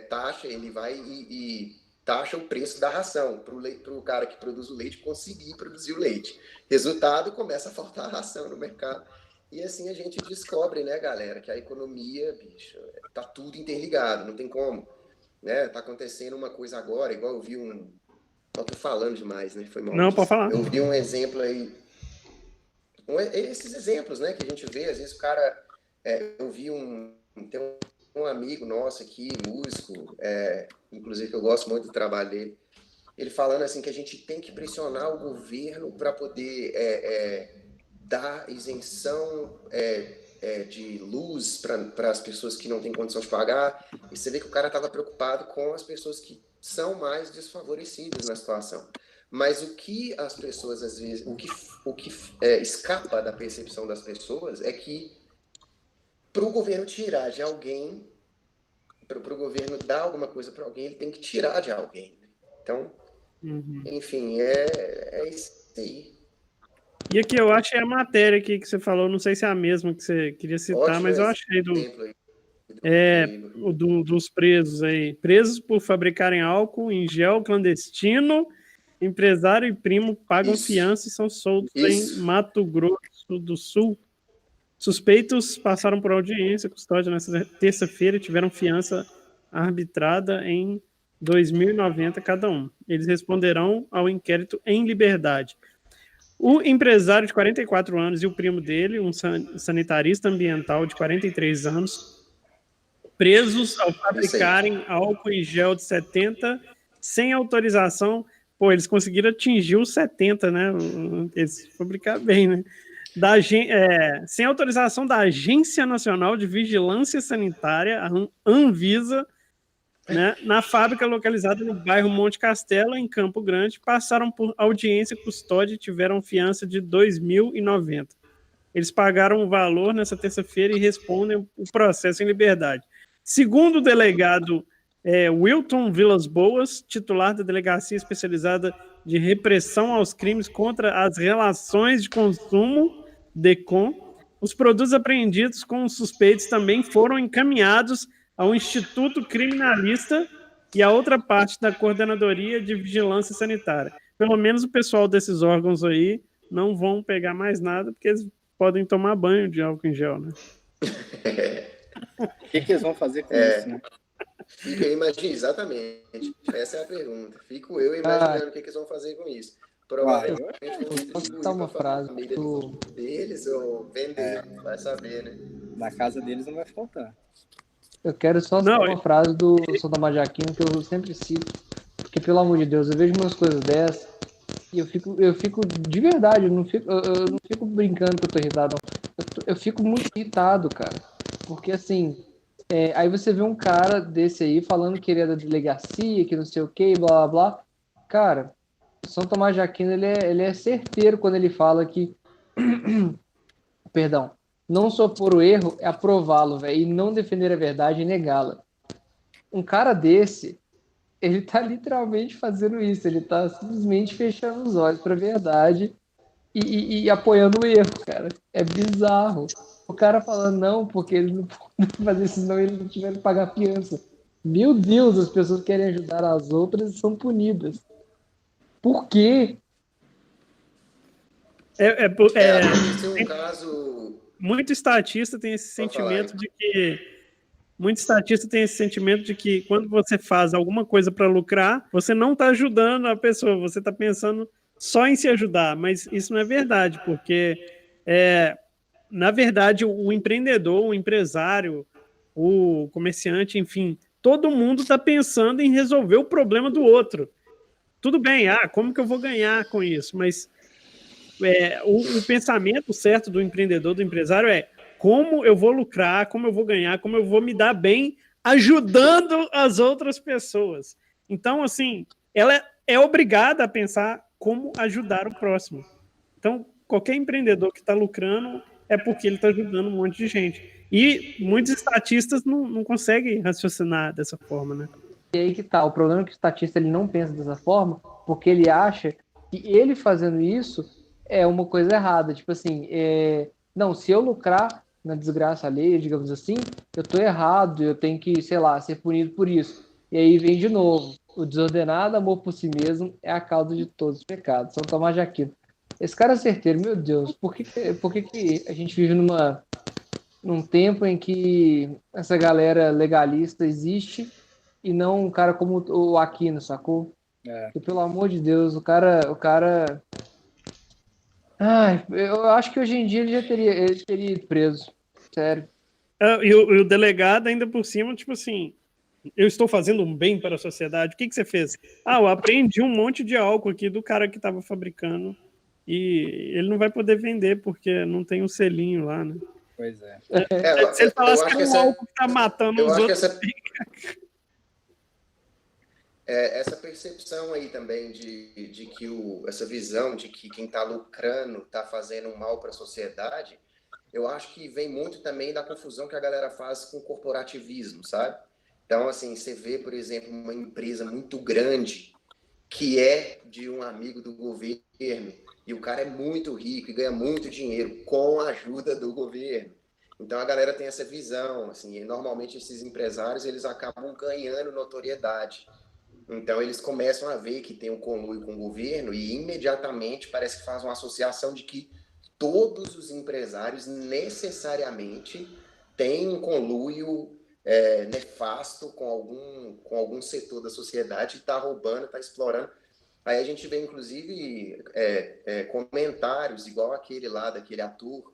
taxa, ele vai e taxa o preço da ração para o cara que produz o leite conseguir produzir o leite. Resultado, começa a faltar ração no mercado. E assim a gente descobre, né, galera, que a economia, bicho, tá tudo interligado, não tem como. Né? Tá acontecendo uma coisa agora, igual eu vi eu tô falando demais, né? Foi mal. Não, pode falar. Eu vi um exemplo aí, esses exemplos, né, que a gente vê, às vezes o cara, eu vi tem um amigo nosso aqui, músico, inclusive que eu gosto muito do trabalho dele, ele falando assim que a gente tem que pressionar o governo para poder dar isenção de luz para as pessoas que não têm condição de pagar, e você vê que o cara estava preocupado com as pessoas que são mais desfavorecidas na situação. Mas o que as pessoas, às vezes, o que escapa da percepção das pessoas é que para o governo tirar de alguém, para o governo dar alguma coisa para alguém, ele tem que tirar de alguém. Então, enfim, é isso aí. E aqui eu achei a matéria aqui que você falou, não sei se é a mesma que você queria citar, ótimo, mas eu achei dos presos aí. Presos por fabricarem álcool em gel clandestino, empresário e primo pagam fiança e são soltos em Mato Grosso do Sul. Suspeitos passaram por audiência, custódia nessa terça-feira e tiveram fiança arbitrada em 2.090 cada um. Eles responderão ao inquérito em liberdade. O empresário de 44 anos e o primo dele, um sanitarista ambiental de 43 anos, presos ao fabricarem álcool em gel de 70 sem autorização. Pô, eles conseguiram atingir os 70, né? Eles fabricaram bem, né? Sem autorização da Agência Nacional de Vigilância Sanitária, a Anvisa, né, na fábrica localizada no bairro Monte Castelo, em Campo Grande, passaram por audiência custódia e tiveram fiança de 2.090. Eles pagaram o valor nessa terça-feira e respondem o processo em liberdade. Segundo o delegado Wilton Vilas Boas, titular da Delegacia Especializada de Repressão aos Crimes contra as Relações de Consumo, DECOM, os produtos apreendidos com os suspeitos também foram encaminhados ao Instituto Criminalista e a outra parte da Coordenadoria de Vigilância Sanitária. Pelo menos o pessoal desses órgãos aí não vão pegar mais nada, porque eles podem tomar banho de álcool em gel, né? O que eles vão fazer com isso, né? Eu imagino, exatamente. Essa é a pergunta. Fico eu imaginando o que eles vão fazer com isso. Provavelmente vão distribuir uma frase deles ou vender, vai saber, né? Na casa deles não vai faltar. Eu quero só citar uma frase do São Tomás de Aquino que eu sempre cito, porque, pelo amor de Deus, eu vejo umas coisas dessas e eu fico de verdade, eu não fico brincando que eu tô irritado, não. Eu fico muito irritado, cara, porque assim, aí você vê um cara desse aí falando que ele é da delegacia, que não sei o que, blá blá blá. Cara, São Tomás de Aquino, ele é certeiro quando ele fala que perdão, não supor o erro é aprová-lo, velho, e não defender a verdade e negá-la. Um cara desse, ele tá literalmente fazendo isso, ele tá simplesmente fechando os olhos pra verdade e apoiando o erro, cara. É bizarro. O cara falando não, porque ele não pode fazer isso, senão ele não tiver que pagar fiança. Meu Deus, as pessoas querem ajudar as outras e são punidas. Por quê? Aconteceu um caso... Muito estatista tem esse sentimento de que quando você faz alguma coisa para lucrar, você não está ajudando a pessoa, você está pensando só em se ajudar, mas isso não é verdade, porque na verdade o empreendedor, o empresário, o comerciante, enfim, todo mundo está pensando em resolver o problema do outro. Tudo bem, como que eu vou ganhar com isso? Mas o pensamento certo do empreendedor, do empresário como eu vou lucrar, como eu vou ganhar, como eu vou me dar bem ajudando as outras pessoas. Então, assim, ela é obrigada a pensar como ajudar o próximo. Então, qualquer empreendedor que está lucrando é porque ele está ajudando um monte de gente. E muitos estatistas não conseguem raciocinar dessa forma, né? E aí que tá, o problema é que o estatista ele não pensa dessa forma porque ele acha que ele fazendo isso é uma coisa errada. Tipo assim, não, se eu lucrar na desgraça alheia, digamos assim, eu tô errado, eu tenho que, sei lá, ser punido por isso. E aí vem de novo, o desordenado amor por si mesmo é a causa de todos os pecados. São Tomás de Aquino. Esse cara é certeiro, meu Deus, por que a gente vive num tempo em que essa galera legalista existe e não um cara como o Aquino, sacou? Porque, pelo amor de Deus, o cara... eu acho que hoje em dia ele teria ido preso. Sério. E o delegado, ainda por cima, tipo assim, eu estou fazendo um bem para a sociedade. O que você fez? Eu apreendi um monte de álcool aqui do cara que estava fabricando e ele não vai poder vender porque não tem um selinho lá, né? Pois é. Se ele falasse que é um álcool que está matando os outros... Essa percepção aí também de que essa visão de que quem está lucrando está fazendo um mal para a sociedade, eu acho que vem muito também da confusão que a galera faz com o corporativismo, sabe? Então, assim, você vê, por exemplo, uma empresa muito grande que é de um amigo do governo e o cara é muito rico e ganha muito dinheiro com a ajuda do governo. Então, a galera tem essa visão, assim, e normalmente esses empresários, eles acabam ganhando notoriedade. Então, eles começam a ver que tem um conluio com o governo e imediatamente parece que faz uma associação de que todos os empresários necessariamente têm um conluio nefasto com algum setor da sociedade, está roubando, está explorando. Aí a gente vê, inclusive, comentários, igual aquele lá, daquele ator,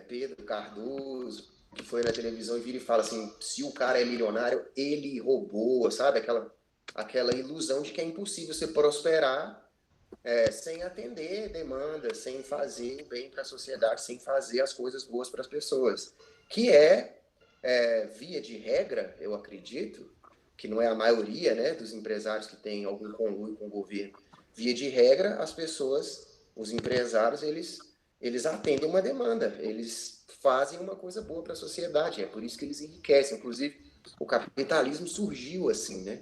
Pedro Cardoso, que foi na televisão e vira e fala assim, se o cara é milionário, ele roubou, sabe? Aquela ilusão de que é impossível você prosperar sem atender demandas, sem fazer bem para a sociedade, sem fazer as coisas boas para as pessoas. Que via de regra, eu acredito, que não é a maioria, né, dos empresários que têm algum conluio com o governo. Via de regra, as pessoas, os empresários, eles atendem uma demanda, eles fazem uma coisa boa para a sociedade, é por isso que eles enriquecem. Inclusive, o capitalismo surgiu assim, né?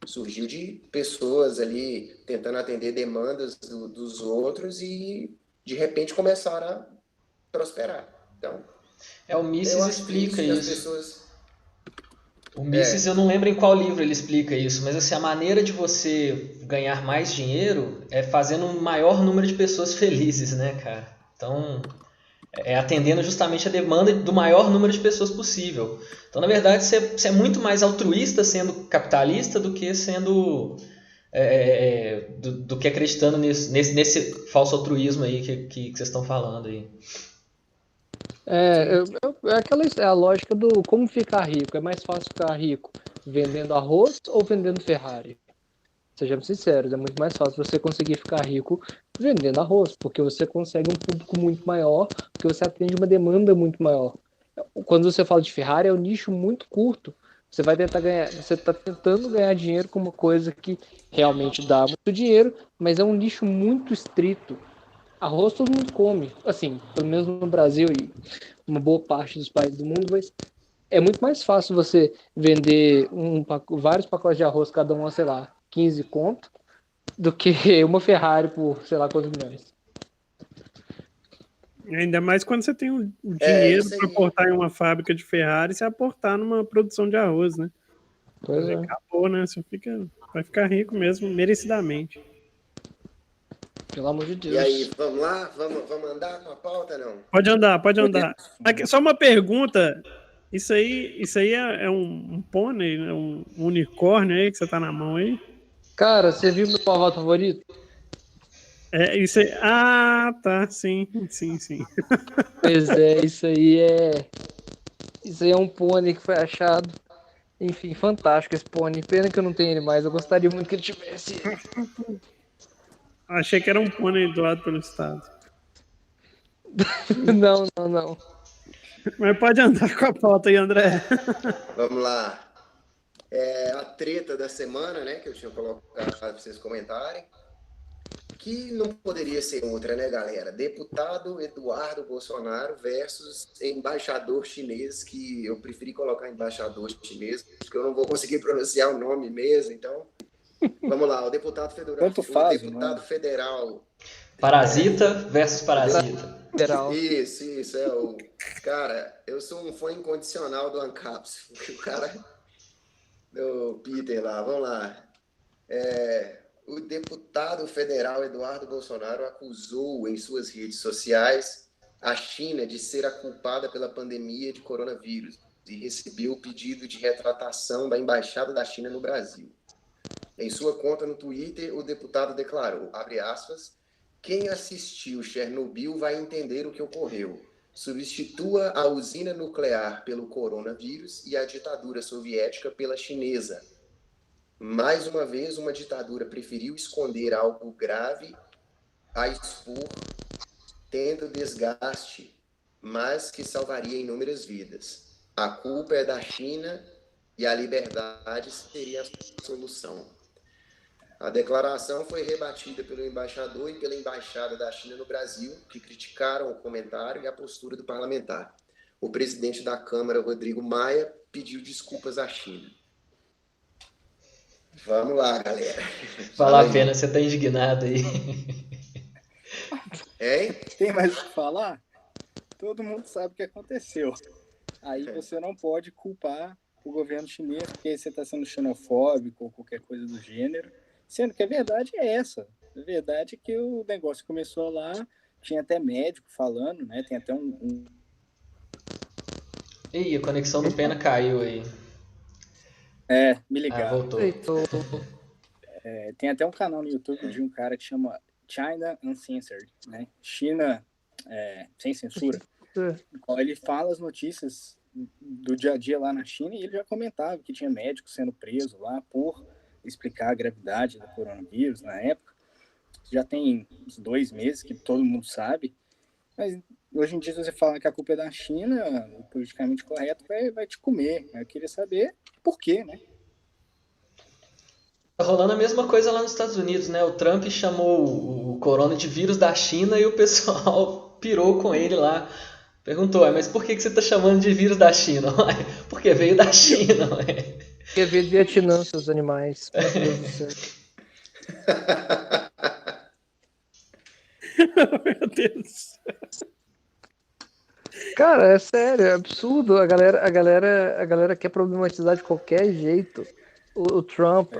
Surgiu de pessoas ali tentando atender demandas dos outros e, de repente, começaram a prosperar. Então, o Mises explica isso. Pessoas... O Mises, eu não lembro em qual livro ele explica isso, mas assim, a maneira de você ganhar mais dinheiro é fazendo um maior número de pessoas felizes, né, cara? Então, atendendo justamente a demanda do maior número de pessoas possível. Então, na verdade, você é muito mais altruísta sendo capitalista do que sendo... do que acreditando nesse falso altruísmo aí que vocês estão falando aí. É a lógica do como ficar rico. É mais fácil ficar rico vendendo arroz ou vendendo Ferrari? Sejamos sinceros, é muito mais fácil você conseguir ficar rico vendendo arroz, porque você consegue um público muito maior, porque você atende uma demanda muito maior. Quando você fala de Ferrari, é um nicho muito curto. Você está tentando ganhar dinheiro com uma coisa que realmente dá muito dinheiro, mas é um nicho muito estrito. Arroz todo mundo come, assim, pelo menos no Brasil e uma boa parte dos países do mundo, mas é muito mais fácil você vender vários pacotes de arroz, cada um, sei lá, 15 conto, do que uma Ferrari por, sei lá, quantos milhões. Ainda mais quando você tem o dinheiro para aportar em uma fábrica de Ferrari, você aportar numa produção de arroz, né? Pois acabou, né? Você vai ficar rico mesmo, merecidamente. Pelo amor de Deus. E aí, vamos lá? Vamos andar com a pauta, não? Pode andar. Aqui, só uma pergunta. Isso aí é um pônei, né? Um unicórnio aí que você tá na mão aí? Cara, você viu meu pavão favorito? Isso aí. Ah, tá. Sim. Pois isso aí é um pônei que foi achado. Enfim, fantástico esse pônei. Pena que eu não tenho ele mais. Eu gostaria muito que ele tivesse. Achei que era um pônei doado pelo Estado. Não. Mas pode andar com a pauta aí, André. Vamos lá. A treta da semana, né, que eu tinha colocado para vocês comentarem, que não poderia ser outra, né, galera? Deputado Eduardo Bolsonaro versus embaixador chinês, que eu preferi colocar embaixador chinês, porque eu não vou conseguir pronunciar o nome mesmo, então... Vamos lá, o deputado federal. Tanto faz, deputado federal. Parasita versus parasita. Isso. Cara, eu sou um fã incondicional do ANCAPS. O cara. Do Peter lá, vamos lá. O deputado federal Eduardo Bolsonaro acusou em suas redes sociais a China de ser a culpada pela pandemia de coronavírus e recebeu o pedido de retratação da embaixada da China no Brasil. Em sua conta no Twitter, o deputado declarou, abre aspas, quem assistiu Chernobyl vai entender o que ocorreu. Substitua a usina nuclear pelo coronavírus e a ditadura soviética pela chinesa. Mais uma vez, uma ditadura preferiu esconder algo grave a expor, tendo desgaste, mas que salvaria inúmeras vidas. A culpa é da China e a liberdade seria a solução. A declaração foi rebatida pelo embaixador e pela embaixada da China no Brasil, que criticaram o comentário e a postura do parlamentar. O presidente da Câmara, Rodrigo Maia, pediu desculpas à China. Vamos lá, galera. Fala a pena, você tá indignado aí. Hein? Tem mais o que falar? Todo mundo sabe o que aconteceu. Aí você não pode culpar o governo chinês porque você está sendo xenofóbico ou qualquer coisa do gênero. Sendo que a verdade é essa. A verdade é que o negócio começou lá, tinha até médico falando, né? Tem até Ih, a conexão do Pena caiu aí. Me Ah, ligaram. voltou. Tem até um canal no YouTube de um cara que chama China Uncensored, né? China sem censura. No qual ele fala as notícias do dia a dia lá na China e ele já comentava que tinha médico sendo preso lá por explicar a gravidade do coronavírus na época. Já tem uns 2 meses que todo mundo sabe, mas hoje em dia se você fala que a culpa é da China, o politicamente correto vai te comer. Eu queria saber por quê, né? Tá rolando a mesma coisa lá nos Estados Unidos, né? O Trump chamou o corona de vírus da China e o pessoal pirou com ele lá. Perguntou, mas por que você tá chamando de vírus da China? Porque veio da China, ué. Porque veio do Vietnã, seus animais. Meu Deus do céu. Meu Deus. Cara, é sério, é absurdo. A galera quer problematizar de qualquer jeito. O Trump,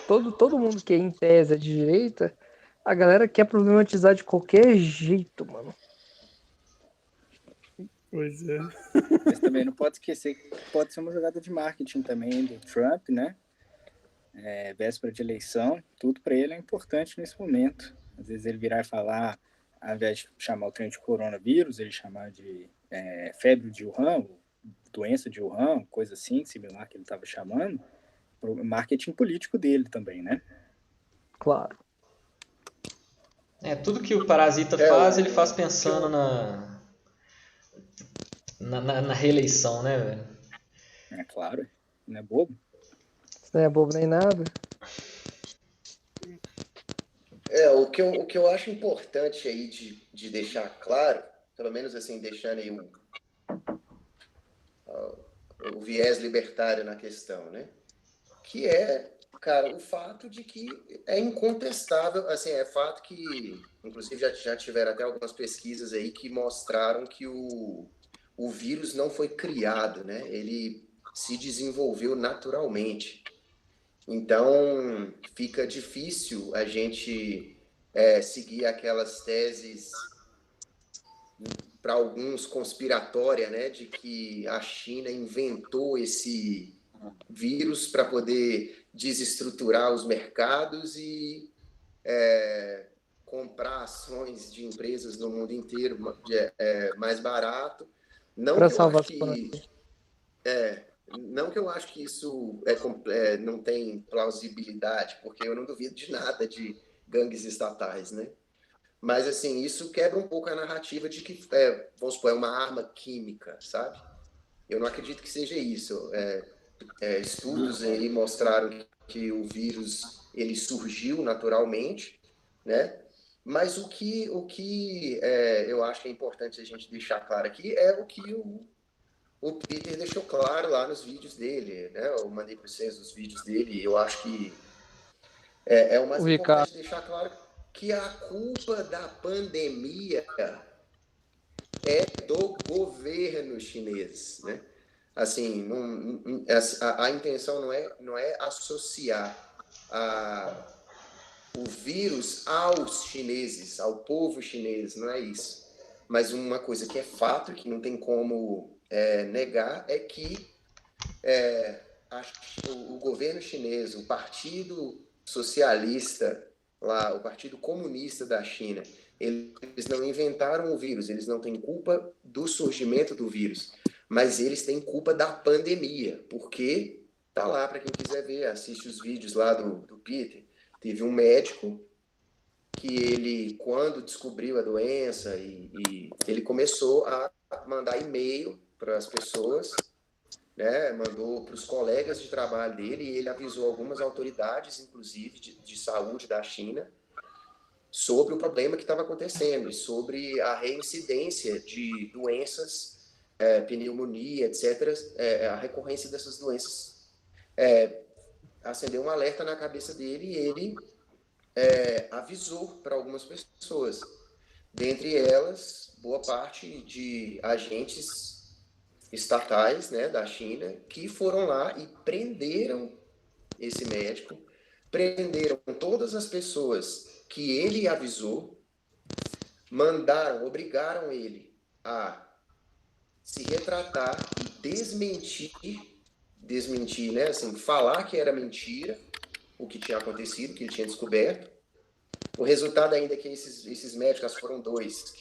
todo mundo que em tese é de direita, a galera quer problematizar de qualquer jeito, mano. Pois é. Mas também não pode esquecer que pode ser uma jogada de marketing também do Trump, né? Véspera de eleição, tudo para ele é importante nesse momento. Às vezes ele virar e falar, ao invés de chamar o trem de coronavírus, ele chamar de febre de Wuhan, doença de Wuhan, coisa assim, similar que ele estava chamando, marketing político dele também, né? Claro. Tudo que o Parasita faz, ele faz pensando na reeleição, né, velho? É claro, não é bobo. Isso não é bobo nem nada. O que eu acho importante aí de deixar claro, pelo menos assim, deixando aí o viés libertário na questão, né? Que cara, o fato de que é incontestável, assim, é fato que, inclusive já tiveram até algumas pesquisas aí que mostraram que o vírus não foi criado, né? Ele se desenvolveu naturalmente. Então, fica difícil a gente seguir aquelas teses, para alguns, conspiratória, né, de que a China inventou esse vírus para poder desestruturar os mercados e comprar ações de empresas no mundo inteiro mais barato. Para salvar as Não que eu acho que isso não tem plausibilidade, porque eu não duvido de nada de gangues estatais, né? Mas, assim, isso quebra um pouco a narrativa de que, vamos supor, é uma arma química, sabe? Eu não acredito que seja isso. Estudos aí mostraram que o vírus ele surgiu naturalmente, né? Mas o que eu acho que é importante a gente deixar claro aqui é o que o Peter deixou claro lá nos vídeos dele, né? Eu mandei para vocês os vídeos dele e eu acho que o mais importante deixar claro que a culpa da pandemia é do governo chinês, né? Assim, a intenção não é associar o vírus aos chineses, ao povo chinês, não é isso. Mas uma coisa que é fato, que não tem como negar, é que o governo chinês, o Partido Socialista, lá, o Partido Comunista da China, eles não inventaram o vírus, eles não têm culpa do surgimento do vírus, mas eles têm culpa da pandemia, porque tá lá, para quem quiser ver, assiste os vídeos lá do Peter. Teve um médico que ele, quando descobriu a doença, e ele começou a mandar e-mail para as pessoas, né, mandou para os colegas de trabalho dele, e ele avisou algumas autoridades, inclusive de saúde da China, sobre o problema que estava acontecendo, sobre a reincidência de doenças, pneumonia, etc., a recorrência dessas doenças. Acendeu um alerta na cabeça dele e ele avisou para algumas pessoas, dentre elas, boa parte de agentes estatais, né, da China, que foram lá e prenderam esse médico, prenderam todas as pessoas que ele avisou, obrigaram ele a se retratar e desmentir, né? Assim, falar que era mentira o que tinha acontecido, que ele tinha descoberto. O resultado ainda é que esses médicos, foram 2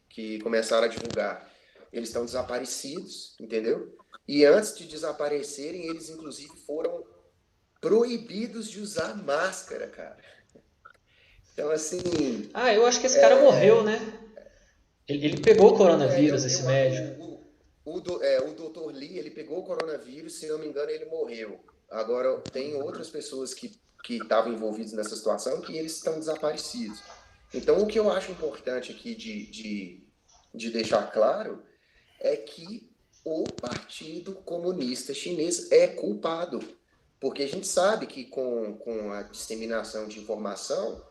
que começaram a divulgar, eles estão desaparecidos, entendeu? E antes de desaparecerem, eles inclusive foram proibidos de usar máscara, cara. Então, assim... Eu acho que esse cara morreu, né? Ele pegou o coronavírus, esse eu, médico. o Dr. Lee, ele pegou o coronavírus, se não me engano, ele morreu. Agora, tem outras pessoas que estavam envolvidas nessa situação que eles estão desaparecidos. Então, o que eu acho importante aqui de deixar claro é que o Partido Comunista Chinês é culpado. Porque a gente sabe que com a disseminação de informação,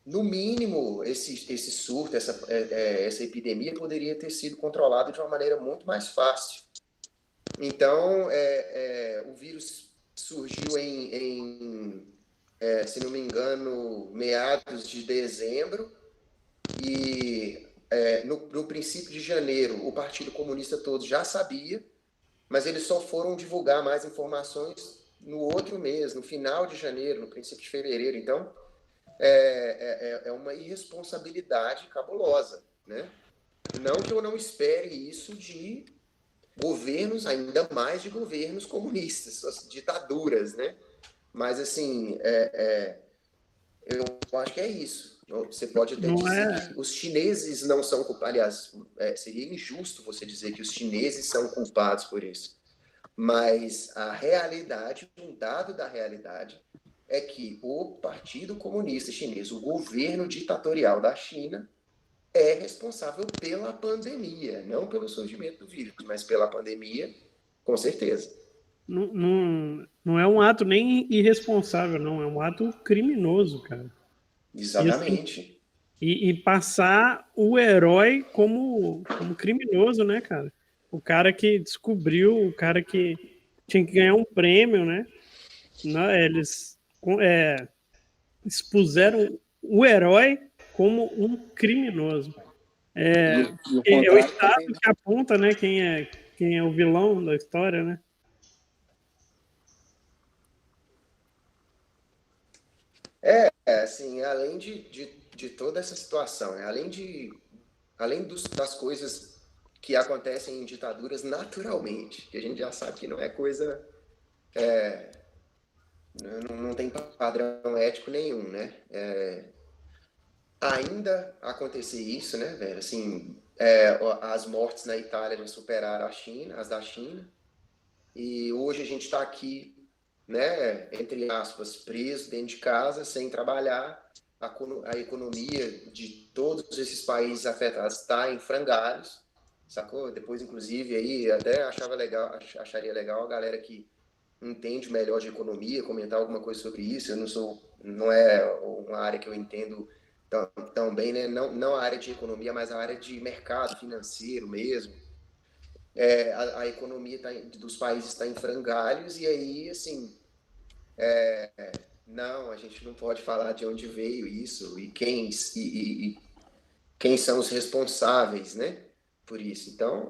no mínimo, esse surto, essa epidemia poderia ter sido controlado de uma maneira muito mais fácil. Então, o vírus surgiu se não me engano, meados de dezembro, e no princípio de janeiro, o Partido Comunista todo já sabia, mas eles só foram divulgar mais informações no outro mês, no final de janeiro, no princípio de fevereiro. Então, é uma irresponsabilidade cabulosa, né? Não que eu não espere isso de governos, ainda mais de governos comunistas, suas ditaduras, né? Mas, assim, eu acho que é isso. Você pode até dizer que os chineses não são culpados. Aliás, seria injusto você dizer que os chineses são culpados por isso. Mas a realidade, um dado da realidade, é que o Partido Comunista Chinês, o governo ditatorial da China, é responsável pela pandemia, não pelo surgimento do vírus, mas pela pandemia, com certeza. Não é um ato nem irresponsável, não. É um ato criminoso, cara. Exatamente. E passar o herói como criminoso, né, cara? O cara que descobriu, o cara que tinha que ganhar um prêmio, né? Eles expuseram o herói como um criminoso. É o Estado que aponta, né, quem é o vilão da história, né? Assim, além de toda essa situação, né? além das coisas que acontecem em ditaduras naturalmente, que a gente já sabe que não é coisa... não tem padrão ético nenhum, né? Ainda acontecer isso, né, velho? Assim, as mortes na Itália já superaram as da China, e hoje a gente está aqui, né, entre aspas, preso dentro de casa, sem trabalhar. A economia de todos esses países afetados está em frangalhos, sacou? Depois, inclusive, aí até acharia legal a galera que entende melhor de economia comentar alguma coisa sobre isso. Não é uma área que eu entendo tão bem, né? Não a área de economia, mas a área de mercado financeiro mesmo. A economia dos países está em frangalhos, e aí, assim, não, a gente não pode falar de onde veio isso e quem são os responsáveis, né, por isso. Então,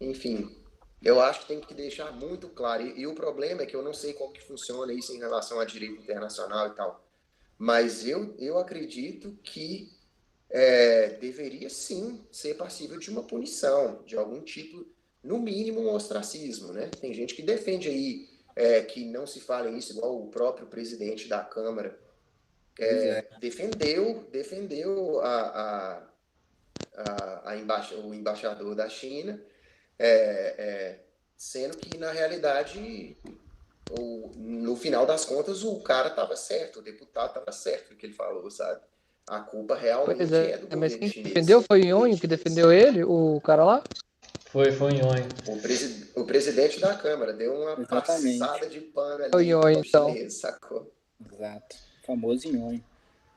enfim, eu acho que tem que deixar muito claro. E o problema é que eu não sei como que funciona isso em relação a direito internacional e tal, mas eu acredito que deveria sim ser passível de uma punição, de algum tipo, no mínimo um ostracismo, né? Tem gente que defende aí que não se fale isso, igual o próprio presidente da Câmara defendeu o embaixador da China, sendo que, na realidade, no final das contas, o cara estava certo, o deputado estava certo no que ele falou, sabe? A culpa realmente é do mas governo quem chinês. defendeu foi o Nhonho que defendeu ele, o cara lá? Foi o Nhonho. O presidente da Câmara deu uma passada de pano ali o Nhonho, então. chinês, sacou? Exato. O famoso Nhonho.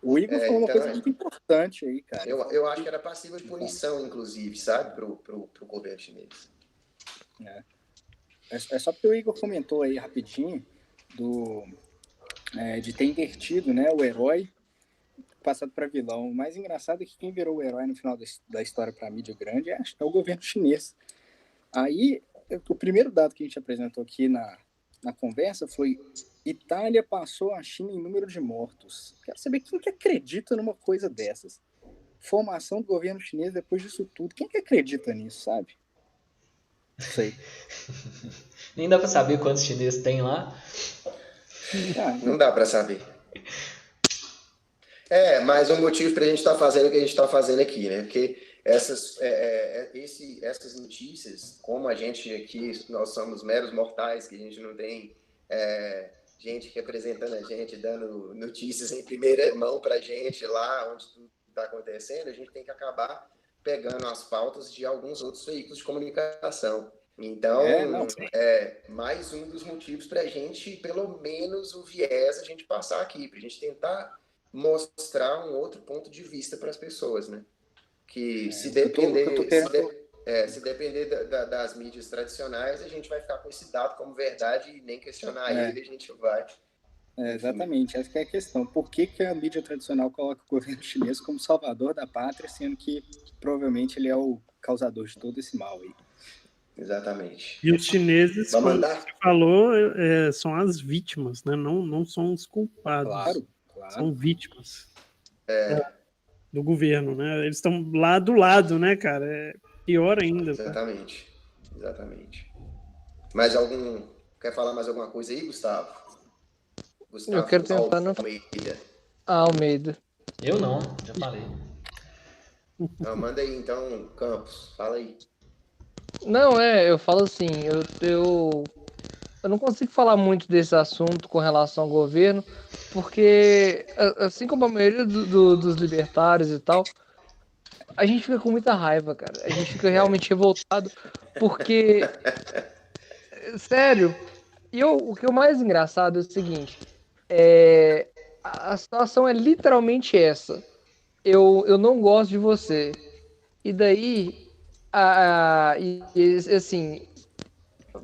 O Igor falou uma coisa muito importante aí, cara. Eu acho que era passível de punição, inclusive, sabe? Pro governo chinês. É só porque o Igor comentou aí rapidinho de ter invertido, né, o herói passado para vilão. O mais engraçado é que quem virou o herói no final da história para a mídia grande é o governo chinês. Aí, o primeiro dado que a gente apresentou aqui na conversa foi: Itália passou a China em número de mortos. Quero saber quem que acredita numa coisa dessas. Formação do governo chinês depois disso tudo. Quem que acredita nisso, sabe? Não sei. Nem dá pra saber quantos chineses tem lá. Não dá para saber. Mas um motivo para a gente estar fazendo o que a gente está fazendo aqui, né? Porque essas notícias, como a gente aqui, nós somos meros mortais, que a gente não tem gente representando a gente, dando notícias em primeira mão para a gente lá onde tudo está acontecendo, a gente tem que acabar pegando as pautas de alguns outros veículos de comunicação. Então, mais um dos motivos para a gente, pelo menos o viés, a gente passar aqui, para a gente tentar mostrar um outro ponto de vista para as pessoas, né? Que se depender das mídias tradicionais, a gente vai ficar com esse dado como verdade e nem questionar ele, a gente vai. Exatamente, essa que é a questão. Por que a mídia tradicional coloca o governo chinês como salvador da pátria, sendo que provavelmente ele é o causador de todo esse mal aí? Exatamente. E os chineses, como você falou, são as vítimas, né? Não são os culpados. Claro. São vítimas do governo, né? Eles estão lá do lado, né, cara? É pior ainda. Exatamente. Quer falar mais alguma coisa aí, Gustavo? Eu quero tentar não... Almeida. Eu não, já falei. Não, manda aí então, Campos, fala aí. Não, eu falo assim, eu não consigo falar muito desse assunto com relação ao governo, porque, assim como a maioria dos libertários e tal, a gente fica com muita raiva, cara. A gente fica realmente revoltado, porque, sério, o que é o mais engraçado é o seguinte, a situação é literalmente essa. Eu não gosto de você. E daí, assim,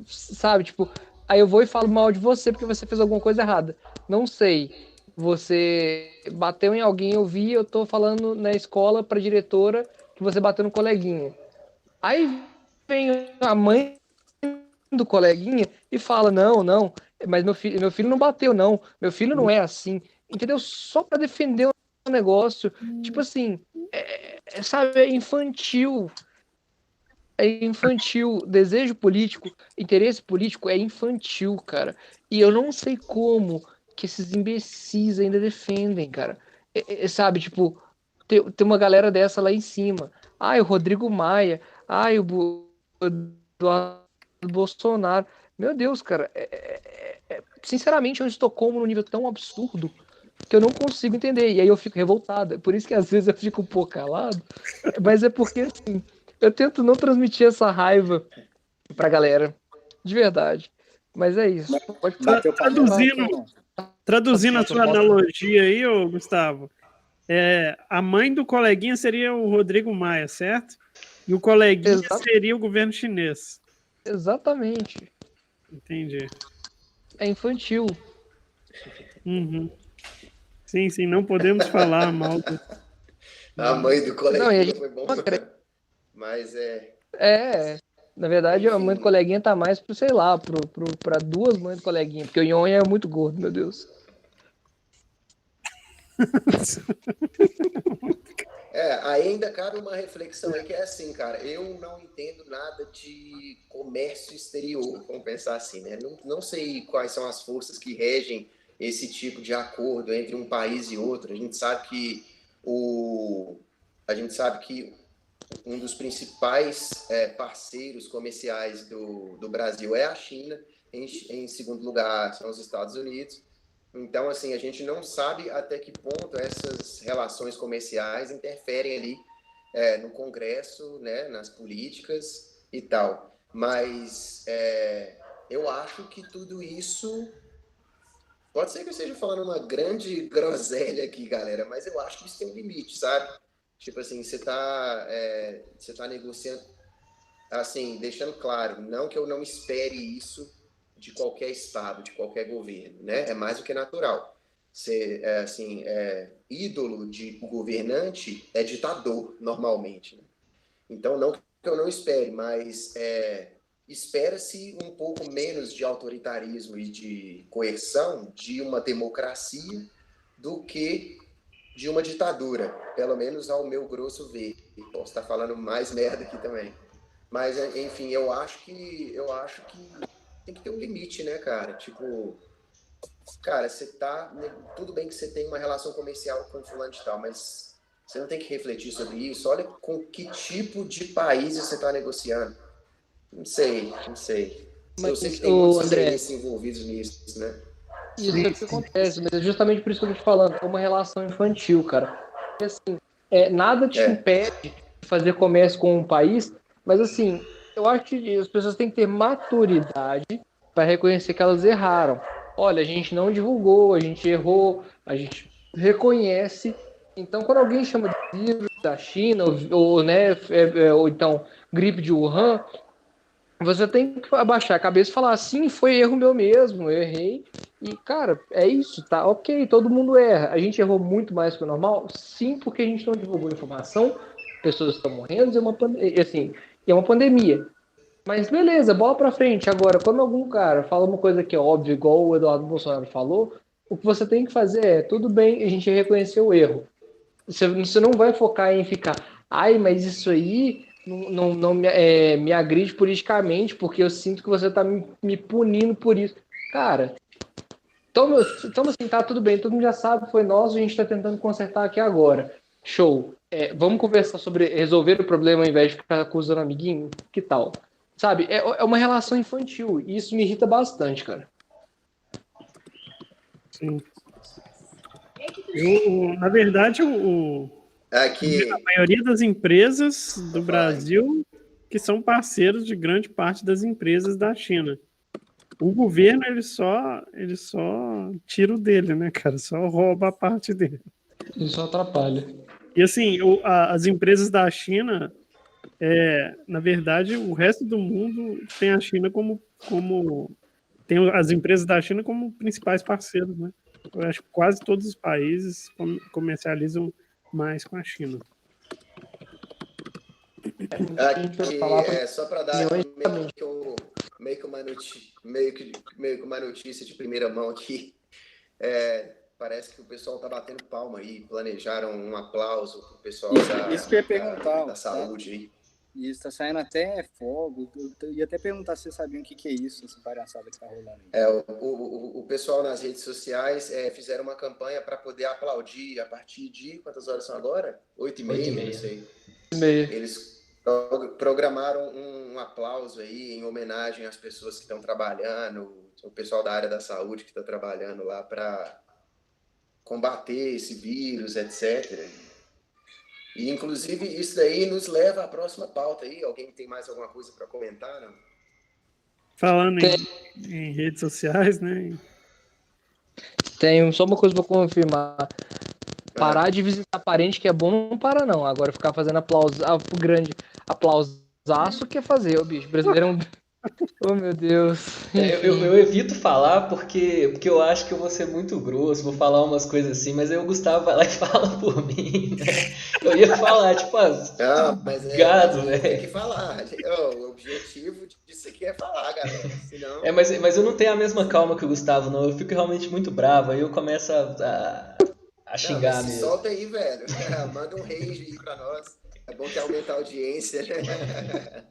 sabe, tipo, aí eu vou e falo mal de você porque você fez alguma coisa errada. Não sei. Você bateu em alguém, eu vi, eu tô falando na escola pra diretora que você bateu no coleguinha. Aí vem a mãe do coleguinha e fala, não, mas meu filho não bateu, não. Meu filho não é assim. Entendeu? Só pra defender o negócio. Tipo assim, sabe, é infantil. É infantil. Desejo político, interesse político é infantil, cara. E eu não sei como que esses imbecis ainda defendem, cara. Sabe, tipo, tem uma galera dessa lá em cima. O Rodrigo Maia. O Eduardo Bolsonaro. Meu Deus, cara. Sinceramente, eu estou como num nível tão absurdo que eu não consigo entender. E aí eu fico revoltado. Por isso que às vezes eu fico um pouco calado. Mas é porque, assim, eu tento não transmitir essa raiva pra galera. De verdade. Mas é isso. Pode Traduzindo a sua analogia aí, ô Gustavo, a mãe do coleguinha seria o Rodrigo Maia, certo? E o coleguinha seria o governo chinês. Exatamente. Entendi. É infantil. Uhum. Sim, não podemos falar mal do... A mãe do coleguinha foi bom. Mas na verdade, a mãe do coleguinha tá mais pro, sei lá, pra duas mães do coleguinha, porque o Nhonha é muito gordo, meu Deus. Ainda cabe uma reflexão aí que é assim, cara, eu não entendo nada de comércio exterior, vamos pensar assim, né? Não sei quais são as forças que regem esse tipo de acordo entre um país e outro. A gente sabe que um dos principais parceiros comerciais do Brasil é a China, em segundo lugar são os Estados Unidos. Então, assim, a gente não sabe até que ponto essas relações comerciais interferem ali no Congresso, né, nas políticas e tal. Mas eu acho que tudo isso... Pode ser que eu esteja falando uma grande groselha aqui, galera, mas eu acho que isso tem um limite, sabe? Tipo assim, você tá negociando, assim, deixando claro, não que eu não espere isso de qualquer estado, de qualquer governo, né? É mais do que natural. Ídolo de governante é ditador, normalmente, né? Então, não que eu não espere, mas espera-se um pouco menos de autoritarismo e de coerção de uma democracia do que de uma ditadura, pelo menos ao meu grosso ver. Posso estar falando mais merda aqui também. Mas, enfim, eu acho que tem que ter um limite, né, cara? Tipo, cara, você tá... Tudo bem que você tem uma relação comercial com fulano de tal, mas você não tem que refletir sobre isso. Olha com que tipo de país você está negociando. Não sei. Mas, eu sei que tem muitos André, interesses envolvidos nisso, né? isso é o que acontece, mas é justamente por isso que eu tô te falando, é uma relação infantil, cara. Porque, assim, nada te impede de fazer comércio com um país, mas assim, eu acho que as pessoas têm que ter maturidade para reconhecer que elas erraram. Olha, a gente não divulgou, a gente errou, a gente reconhece. Então, quando alguém chama de vírus da China, ou então gripe de Wuhan, você tem que abaixar a cabeça e falar, sim, foi erro meu mesmo, eu errei. E, cara, é isso, tá? Ok, todo mundo erra. A gente errou muito mais que o normal? Sim, porque a gente não divulgou informação, pessoas estão morrendo, é uma pandemia. Mas beleza, bola pra frente. Agora, quando algum cara fala uma coisa que é óbvia, igual o Eduardo Bolsonaro falou, o que você tem que fazer é, tudo bem, a gente reconheceu o erro. Você não vai focar em ficar, ai, mas isso aí não me agride politicamente, porque eu sinto que você tá me punindo por isso. Cara, então assim, tá tudo bem, todo mundo já sabe, foi nosso, a gente tá tentando consertar aqui agora. Show. Vamos conversar sobre resolver o problema ao invés de ficar acusando amiguinho? Que tal? Sabe, é uma relação infantil, e isso me irrita bastante, cara. Sim. Na verdade, Aqui, a maioria das empresas do Brasil que são parceiros de grande parte das empresas da China. O governo, ele só tira o dele, né, cara? Só rouba a parte dele. Isso atrapalha. E assim, as empresas da China, na verdade, o resto do mundo tem a China tem as empresas da China como principais parceiros, né? Eu acho que quase todos os países comercializam mais com a China. aqui só para dar meio que uma notícia de primeira mão aqui. Parece que o pessoal tá batendo palma aí, planejaram um aplauso pro pessoal isso que eu ia perguntar, da saúde aí. Isso, tá saindo até fogo. Eu ia até perguntar se vocês sabiam o que é isso, essa palhaçada que tá rolando aí. O pessoal nas redes sociais fizeram uma campanha para poder aplaudir a partir de... Quantas horas são agora? 8h30, não sei. 8h30. Eles programaram um aplauso aí em homenagem às pessoas que estão trabalhando, o pessoal da área da saúde que está trabalhando lá para combater esse vírus, etc. E, inclusive, isso daí nos leva à próxima pauta aí. Alguém tem mais alguma coisa para comentar, não? Falando em redes sociais, né? Tem só uma coisa para confirmar. Parar de visitar parente que é bom não para, não. Agora ficar fazendo aplausaço que é fazer, o bicho. Brasileiro é um... Oh, meu Deus. Eu evito falar porque eu acho que eu vou ser muito grosso, vou falar umas coisas assim, mas aí o Gustavo vai lá e fala por mim, né? Eu ia falar, tipo, gado, velho. Tem que falar. O objetivo disso aqui é falar, galera. Senão... mas eu não tenho a mesma calma que o Gustavo, não. Eu fico realmente muito bravo, aí eu começo a xingar mesmo. Solta aí, velho. Manda um rage aí pra nós. É bom que aumenta a audiência, né?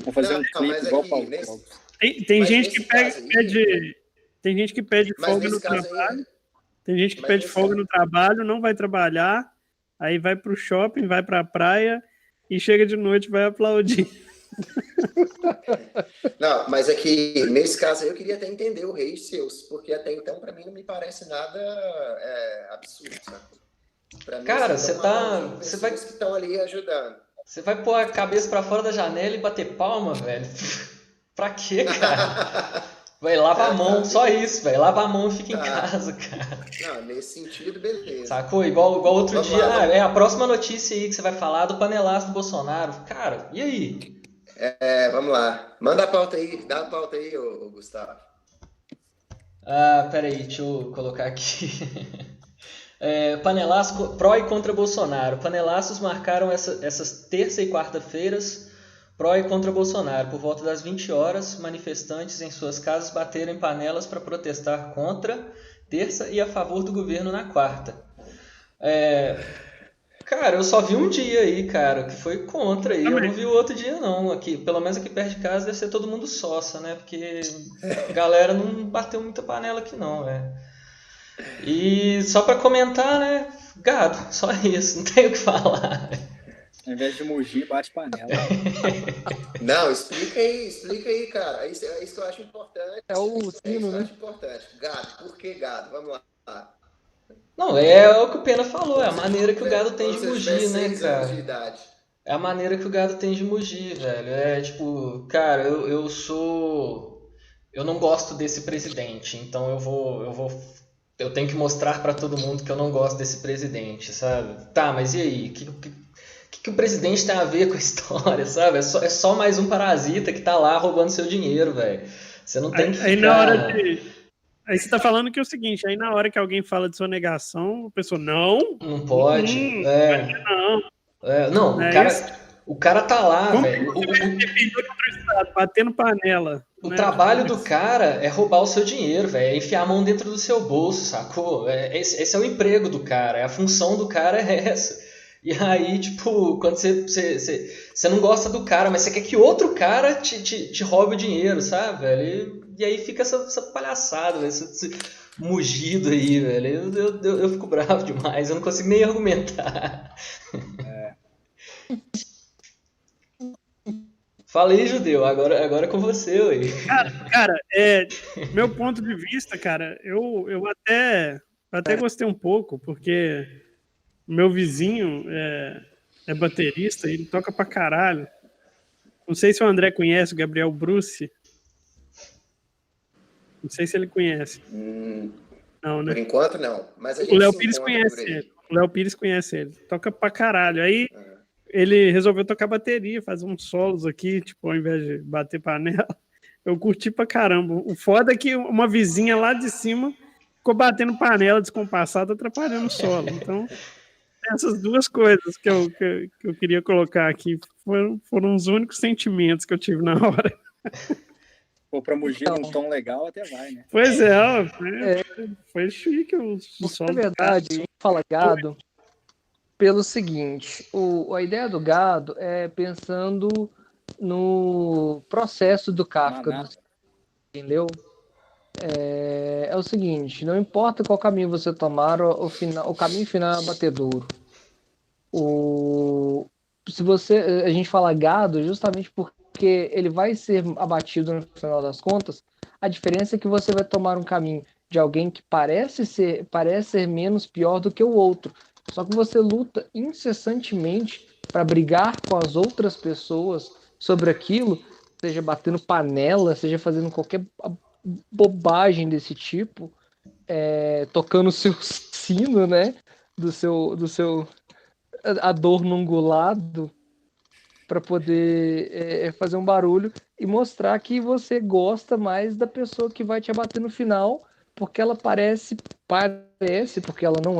Vou fazer um clipe igual Paulo. Tem gente que pede. Tem gente que pede folga no trabalho. Tem gente que pede folga no trabalho, não vai trabalhar, aí vai pro shopping, vai pra praia e chega de noite e vai aplaudir. Não, mas aqui, nesse caso aí, eu queria até entender o rage seus, porque até então, pra mim, não me parece nada absurdo, sabe? Mim, cara, você vai que estão ali ajudando. Você vai pôr a cabeça pra fora da janela e bater palma, velho? Pra quê, cara? Vai, lava a mão, só isso, velho. Lava a mão e fica em casa, cara. Não, nesse sentido, beleza. Sacou? Igual outro dia. A próxima notícia aí que você vai falar do panelaço do Bolsonaro. Cara, e aí? Vamos lá. Manda a pauta aí, dá a pauta aí, ô Gustavo. Peraí, deixa eu colocar aqui. Panelaço pró e contra Bolsonaro. Panelaços marcaram essas terça e quarta-feiras Pró e contra Bolsonaro. Por volta das 20 horas, manifestantes em suas casas bateram em panelas para protestar contra terça e a favor do governo na quarta. Cara, eu só vi um dia aí, cara, que foi contra aí. Eu não vi o outro dia, não. Aqui, pelo menos aqui perto de casa deve ser todo mundo sócia, né? Porque a galera não bateu muita panela aqui, não, velho. E só pra comentar, né? Gado, só isso, não tenho o que falar. Ao invés de mugir, bate panela. Não, explica aí, cara. Isso que eu acho importante. É o Isso sino, que eu né? acho importante. Gado, por que gado? Vamos lá. Não, é o que o Pena falou, é a Quando maneira que o gado tem quando de você tiver mugir, né, 6 anos de cara? idade. É a maneira que o gado tem de mugir, velho. É tipo, cara, eu sou. Eu não gosto desse presidente, então eu tenho que mostrar pra todo mundo que eu não gosto desse presidente, sabe? Tá, mas e aí? O que o presidente tem a ver com a história, sabe? É só mais um parasita que tá lá roubando seu dinheiro, velho. Você não tem que Aí na hora ficar. de. Aí você tá falando que é o seguinte, aí na hora que alguém fala de sonegação, a pessoa, não, Não pode. não, Não, não o é isso. cara, o cara tá lá, Como que velho. você vai defender contra o Estado, batendo panela, O né? trabalho do cara é roubar o seu dinheiro, velho. É enfiar a mão dentro do seu bolso, sacou? Esse é o emprego do cara. A função do cara é essa. E aí, tipo, quando você não gosta do cara, mas você quer que outro cara te roube o dinheiro, sabe, velho? E aí fica essa palhaçada, velho. Esse mugido aí, velho. Eu fico bravo demais. Eu não consigo nem argumentar. Fala aí, Judeu. Agora é com você, ué. Cara, meu ponto de vista, cara, eu até gostei um pouco, porque meu vizinho é baterista, ele toca pra caralho. Não sei se o André conhece o Gabriel Bruce. Não sei se ele conhece. Não, né? Por enquanto, não. Mas a O gente Léo se Pires encontra conhece por aí. ele. O Léo Pires conhece ele. Toca pra caralho. Aí ele resolveu tocar bateria, fazer uns solos aqui, tipo, ao invés de bater panela. Eu curti pra caramba. O foda é que uma vizinha lá de cima ficou batendo panela descompassada, atrapalhando o solo. Então, essas duas coisas que eu queria colocar aqui foram os únicos sentimentos que eu tive na hora. Pô, pra mugir num tom legal até vai, né? Pois é, foi chique o Na solo. verdade, a gente fala gado pelo seguinte, a ideia do gado é pensando no processo do Kafka, Manada. entendeu? É o seguinte, não importa qual caminho você tomar, o caminho final é abatedouro. A gente fala gado justamente porque ele vai ser abatido no final das contas. A diferença é que você vai tomar um caminho de alguém que parece ser menos pior do que o outro. Só que você luta incessantemente para brigar com as outras pessoas sobre aquilo, seja batendo panela, seja fazendo qualquer bobagem desse tipo, tocando o seu sino, né? Do seu adorno ungulado para poder fazer um barulho e mostrar que você gosta mais da pessoa que vai te abater no final, porque ela parece, porque ela não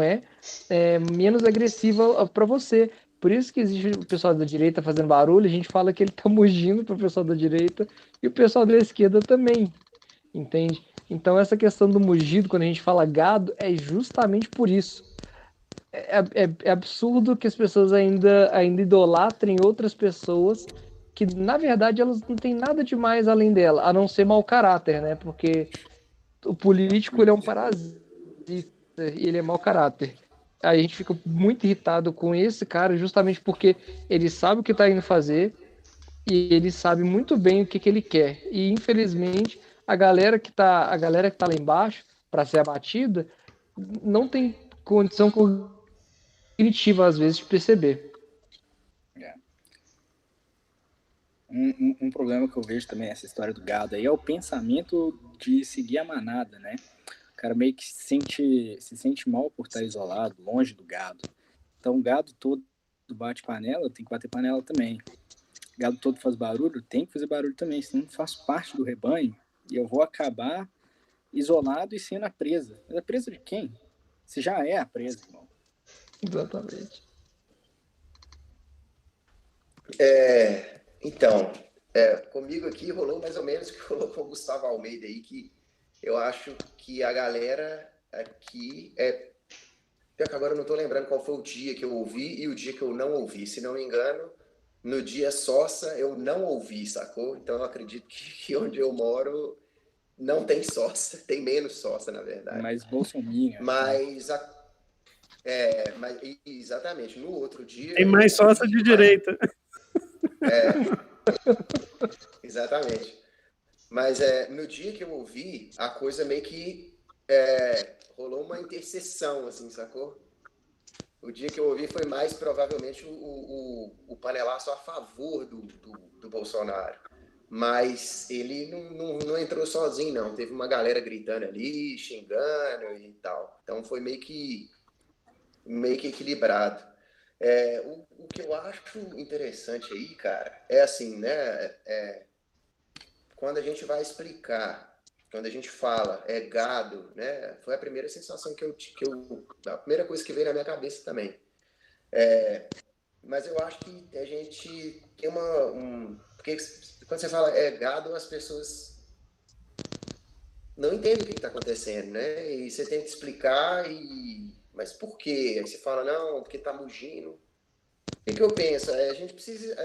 menos agressiva para você. Por isso que existe o pessoal da direita fazendo barulho, a gente fala que ele tá mugindo pro pessoal da direita e o pessoal da esquerda também, entende? Então essa questão do mugido, quando a gente fala gado, é justamente por isso. É absurdo que as pessoas ainda idolatrem outras pessoas que, na verdade, elas não têm nada de mais além dela, a não ser mau caráter, né? Porque o político, ele é um parasita e ele é mau caráter. Aí a gente fica muito irritado com esse cara justamente porque ele sabe o que está indo fazer e ele sabe muito bem o que ele quer. E, infelizmente, a galera que tá lá embaixo para ser abatida não tem condição cognitiva, às vezes, de perceber. Um problema que eu vejo também nessa história do gado aí é o pensamento de seguir a manada, né? O cara meio que se sente mal por estar isolado, longe do gado. Então o gado todo bate panela, tem que bater panela também. O gado todo faz barulho, tem que fazer barulho também, senão não faço parte do rebanho e eu vou acabar isolado e sendo a presa. Mas a presa de quem? Você já é a presa, irmão. Exatamente. Então, comigo aqui rolou mais ou menos o que rolou com o Gustavo Almeida aí, que eu acho que a galera aqui pior que agora eu não estou lembrando qual foi o dia que eu ouvi e o dia que eu não ouvi. Se não me engano, no dia Sossa eu não ouvi, sacou? Então eu acredito que onde eu moro não tem Sossa, tem menos Sossa, na verdade. Mas Bolsonaro. Mas, exatamente, no outro dia... Tem mais Sossa de direita. Exatamente. Mas no dia que eu ouvi, a coisa meio que rolou uma interseção, assim, sacou? O dia que eu ouvi foi mais provavelmente o panelaço a favor do Bolsonaro. Mas ele não entrou sozinho, não. Teve uma galera gritando ali, xingando e tal. Então foi meio que equilibrado. O que eu acho interessante aí, cara, é assim, né? Quando a gente vai explicar, quando a gente fala gado, né? Foi a primeira sensação a primeira coisa que veio na minha cabeça também. Mas eu acho que a gente tem porque quando você fala gado, as pessoas não entendem o que está acontecendo, né? E você tenta explicar, mas por quê? Aí você fala, não, porque está mugindo. O que eu penso? A gente precisa...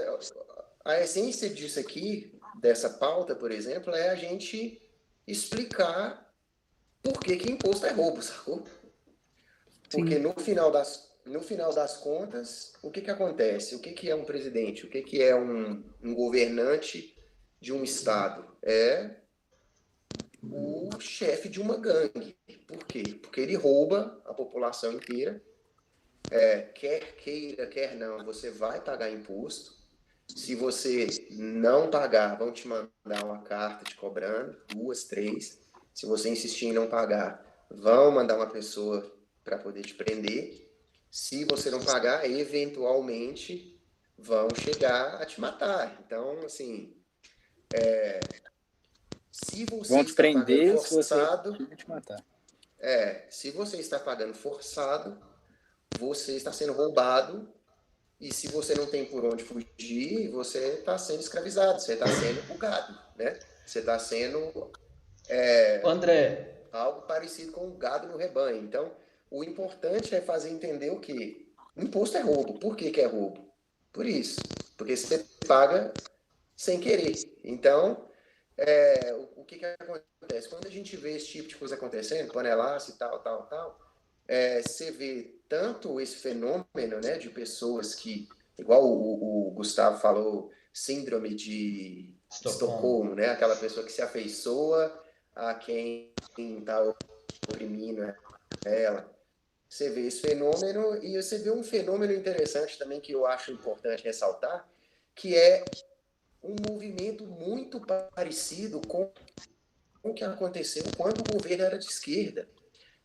A essência disso aqui, dessa pauta, por exemplo, é a gente explicar por que imposto é roubo, sacou? Porque Sim. no final das contas, o que acontece? O que é um presidente? O que é um governante de um estado? É o chefe de uma gangue. Por quê? Porque ele rouba a população inteira. Quer queira, quer não, você vai pagar imposto. Se você não pagar, vão te mandar uma carta te cobrando, 2, 3. Se você insistir em não pagar, vão mandar uma pessoa para poder te prender. Se você não pagar, eventualmente vão chegar a te matar. Então, assim, se você Vão te está prender, pagando forçado, se você te matar. se você está pagando forçado, você está sendo roubado. E se você não tem por onde fugir, você está sendo escravizado, você está sendo bugado, né? Você está sendo André, algo parecido com o gado no rebanho. Então, o importante é fazer entender o quê? O imposto é roubo. Por que é roubo? Por isso. Porque você paga sem querer. Então, o que acontece? Quando a gente vê esse tipo de coisa acontecendo, panelaço e tal, você vê tanto esse fenômeno, né, de pessoas que, igual o Gustavo falou, síndrome de Estocolmo, né, aquela pessoa que se afeiçoa a quem está oprimindo ela. Você vê esse fenômeno e você vê um fenômeno interessante também que eu acho importante ressaltar, que é um movimento muito parecido com o que aconteceu quando o governo era de esquerda.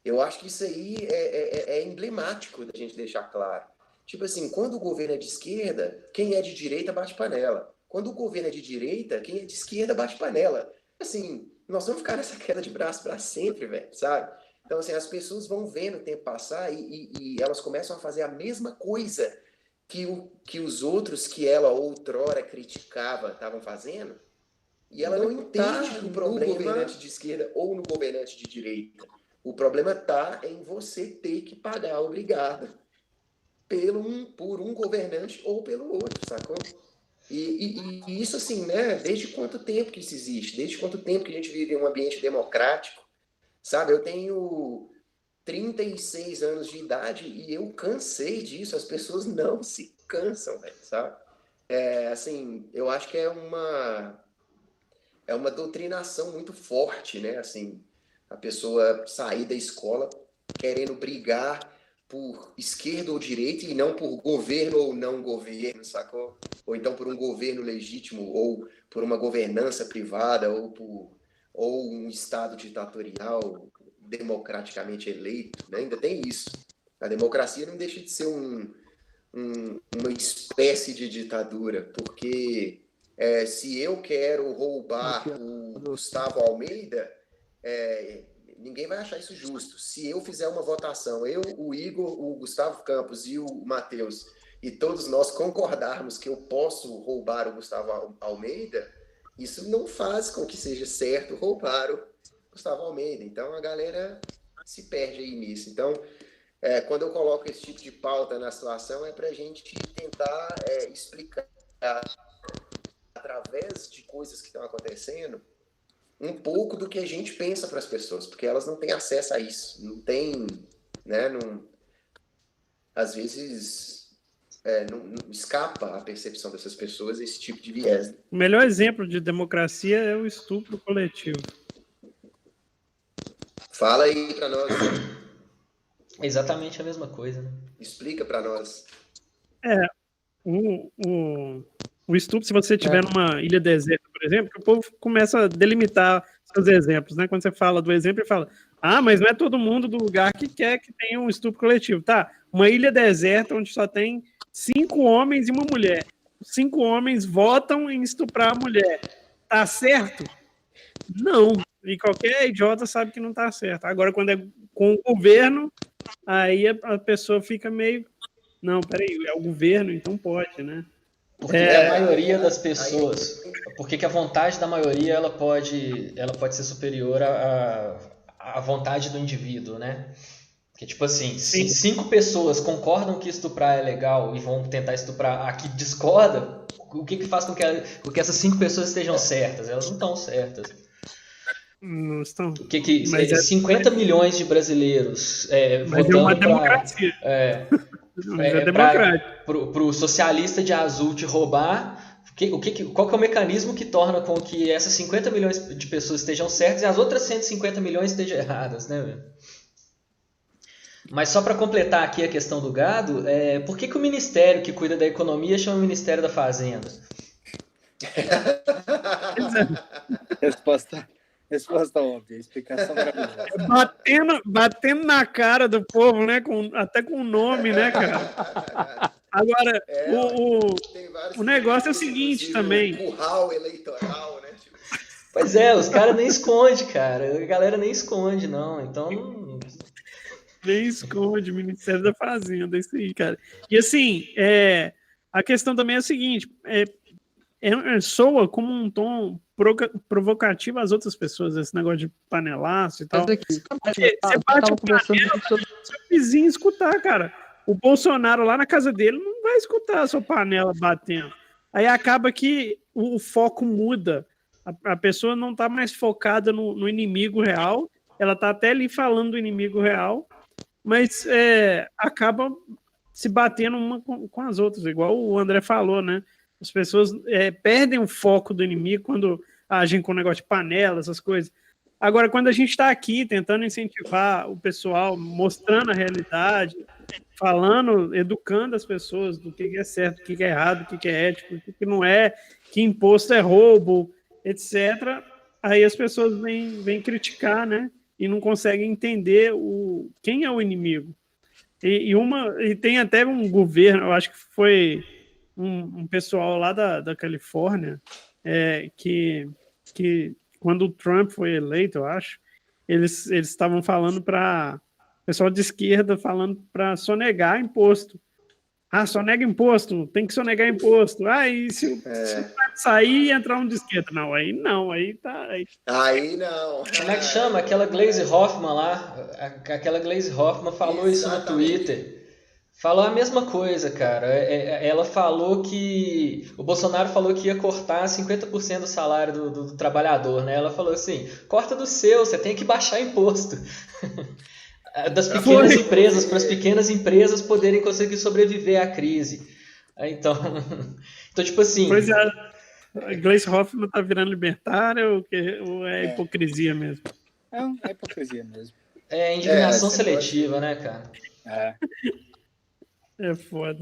Eu acho que isso aí é emblemático da gente deixar claro. Tipo assim, quando o governo é de esquerda, quem é de direita bate panela. Quando o governo é de direita, quem é de esquerda bate panela. Assim, nós vamos ficar nessa queda de braço para sempre, velho, sabe? Então, assim, as pessoas vão vendo o tempo passar e elas começam a fazer a mesma coisa que os outros que ela outrora criticava estavam fazendo. E ela não entende o problema no governante de esquerda ou no governante de direita. O problema está em você ter que pagar obrigado por um governante ou pelo outro, sacou? E isso assim, né? Desde quanto tempo que isso existe? Desde quanto tempo que a gente vive em um ambiente democrático? Sabe, eu tenho 36 anos de idade e eu cansei disso. As pessoas não se cansam, né, sabe? Assim, eu acho que é uma doutrinação muito forte, né? Assim, a pessoa sair da escola querendo brigar por esquerda ou direita e não por governo ou não governo, sacou? Ou então por um governo legítimo ou por uma governança privada ou um Estado ditatorial democraticamente eleito, né? Ainda tem isso. A democracia não deixa de ser uma espécie de ditadura, porque se eu quero roubar o Gustavo Almeida, ninguém vai achar isso justo. Se eu fizer uma votação, eu, o Igor, o Gustavo Campos e o Matheus, e todos nós concordarmos que eu posso roubar o Gustavo Almeida, isso não faz com que seja certo roubar o Gustavo Almeida. Então, a galera se perde aí nisso. Então, quando eu coloco esse tipo de pauta na situação, é para a gente tentar explicar, através de coisas que estão acontecendo, um pouco do que a gente pensa para as pessoas, porque elas não têm acesso a isso. Não tem, né? Às vezes, não escapa a percepção dessas pessoas esse tipo de viés. O melhor exemplo de democracia é o estupro coletivo. Fala aí para nós. É exatamente a mesma coisa, né? Explica para nós. O estupro, se você estiver numa ilha deserta, por exemplo, o povo começa a delimitar seus exemplos, né? Quando você fala do exemplo, ele fala, mas não é todo mundo do lugar que quer que tenha um estupro coletivo. Tá, uma ilha deserta onde só tem 5 homens e uma mulher. Os 5 homens votam em estuprar a mulher. Tá certo? Não. E qualquer idiota sabe que não tá certo. Agora, quando é com o governo, aí a pessoa fica meio... Não, peraí, é o governo, então pode, né? Porque a maioria das pessoas... Por que a vontade da maioria ela pode ser superior à vontade do indivíduo, né? Porque, tipo assim, se 5 pessoas concordam que estuprar é legal e vão tentar estuprar a que discorda, o que faz com que essas 5 pessoas estejam certas? Elas não estão certas. Não estão. Mas 50 milhões de brasileiros votando uma democracia. Para o socialista de azul te roubar, qual que é o mecanismo que torna com que essas 50 milhões de pessoas estejam certas e as outras 150 milhões estejam erradas, né, velho? Mas só para completar aqui a questão do gado, por que o ministério que cuida da economia chama Ministério da Fazenda? Resposta óbvia, explicação maravilhosa. Batendo na cara do povo, né? Até com o nome, né, cara? Agora, o negócio é o seguinte também. Curral eleitoral, né? Pois os caras nem escondem, cara. A galera nem esconde, não. Então. Nem esconde, Ministério da Fazenda, isso aí, cara. E assim, a questão também é o seguinte: soa como um tom provocativo às outras pessoas, esse negócio de panelaço e tal. Você bate o panela, seu vizinho escutar, cara. O Bolsonaro lá na casa dele não vai escutar a sua panela batendo. Aí acaba que o foco muda. A pessoa não está mais focada no inimigo real, ela está até ali falando do inimigo real, mas acaba se batendo uma com as outras, igual o André falou, né? As pessoas perdem o foco do inimigo quando agem com negócio de panela, essas coisas. Agora, quando a gente está aqui tentando incentivar o pessoal, mostrando a realidade, falando, educando as pessoas do que é certo, o que é errado, o que é ético, o que não é, que imposto é roubo, etc., aí as pessoas vêm criticar, né? E não conseguem entender quem é o inimigo. E tem até um governo, eu acho que foi um pessoal lá da Califórnia, que quando o Trump foi eleito, eu acho, eles estavam falando para pessoal de esquerda, falando para sonegar imposto. Sonega imposto, tem que sonegar imposto. E se sair e entrar um de esquerda? Não, aí tá. Aí não. Como é que chama? Aquela Glaze Hoffman lá, aquela Glaze Hoffman falou isso no Twitter. Falou a mesma coisa, cara. Ela falou que... O Bolsonaro falou que ia cortar 50% do salário do trabalhador, né? Ela falou assim, corta do seu, você tem que baixar imposto. Das pequenas empresas, para as pequenas empresas poderem conseguir sobreviver à crise. Então tipo assim... Pois é, a Gleice Hoffmann tá virando libertária ou é hipocrisia mesmo? É hipocrisia mesmo. É indignação seletiva, né, cara? É foda.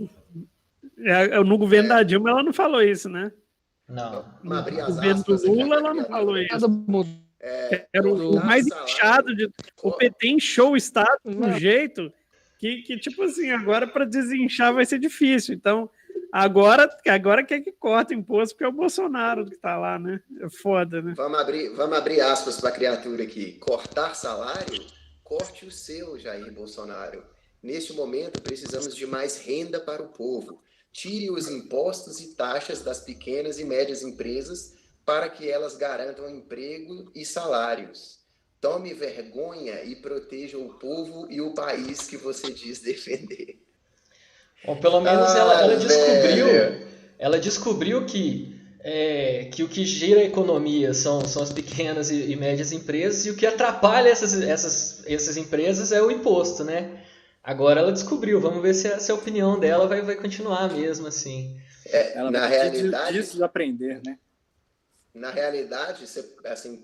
No governo da Dilma ela não falou isso, né? Não. No governo do Lula ela não falou isso. Era o mais inchado de... O PT inchou o Estado de um jeito que, tipo assim, agora para desinchar vai ser difícil. Então, agora quer que corta imposto porque é o Bolsonaro que tá lá, né? É foda, né? Vamos abrir aspas para a criatura aqui. Cortar salário? Corte o seu, Jair Bolsonaro. Neste momento, precisamos de mais renda para o povo. Tire os impostos e taxas das pequenas e médias empresas para que elas garantam emprego e salários. Tome vergonha e proteja o povo e o país que você diz defender. Bom, pelo menos ela descobriu, velho. ela descobriu que o que gira a economia são as pequenas e médias empresas, e o que atrapalha essas empresas é o imposto, né? Agora ela descobriu, vamos ver se a opinião dela vai continuar mesmo assim. Ela Na vai realidade, desaprender, né? na realidade, você, assim,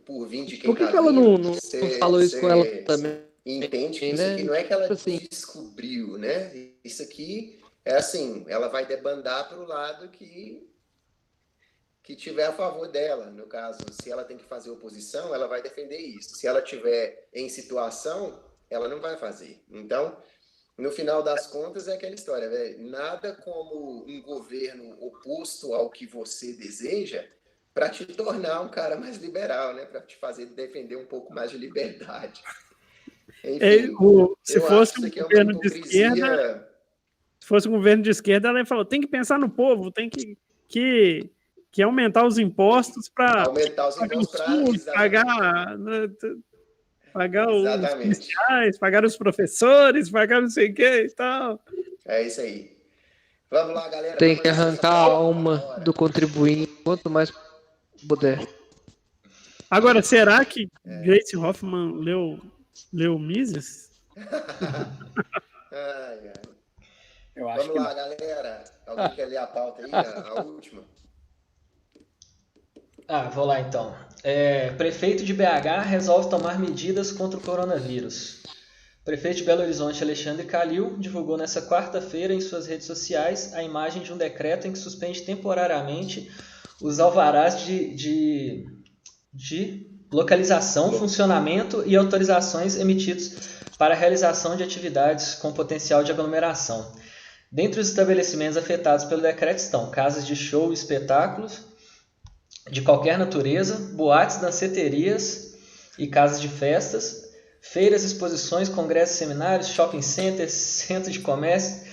por vir de quem Por que tá que ela vindo, não você falou isso com ela também, entende que isso né? aqui não é que ela Tipo assim, descobriu, né? Isso aqui é assim, ela vai debandar para o lado que tiver a favor dela. No caso, se ela tem que fazer oposição, ela vai defender isso. Se ela tiver em situação, ela não vai fazer. Então, no final das contas, é aquela história, velho. Nada como um governo oposto ao que você deseja para te tornar um cara mais liberal, né? Para te fazer defender um pouco mais de liberdade. Enfim, Se eu fosse acho que um isso aqui é uma governo de esquerda, hipocrisia. se fosse um governo de esquerda, ela falou: tem que pensar no povo, tem que aumentar os impostos para Aumentar os pagar o impostos para... SUS, pagar, né, pagar os Exatamente. policiais, pagar os professores, pagar não sei o que e tal. É isso aí. Vamos lá, galera. tem Vamos que nessa arrancar a pauta alma agora. do contribuinte quanto mais puder. Agora, será que Grace Hoffman leu Mises? Ai, ai. Eu acho Vamos que lá, não. galera. Alguém quer ler a pauta aí, a última? Vou lá então. Prefeito de BH resolve tomar medidas contra o coronavírus. O prefeito de Belo Horizonte, Alexandre Calil, divulgou nesta quarta-feira em suas redes sociais a imagem de um decreto em que suspende temporariamente os alvarás de localização, funcionamento e autorizações emitidos para a realização de atividades com potencial de aglomeração. Dentre os estabelecimentos afetados pelo decreto estão casas de show e espetáculos de qualquer natureza, boates, danceterias e casas de festas, feiras, exposições, congressos, seminários, shopping centers, centros de comércio,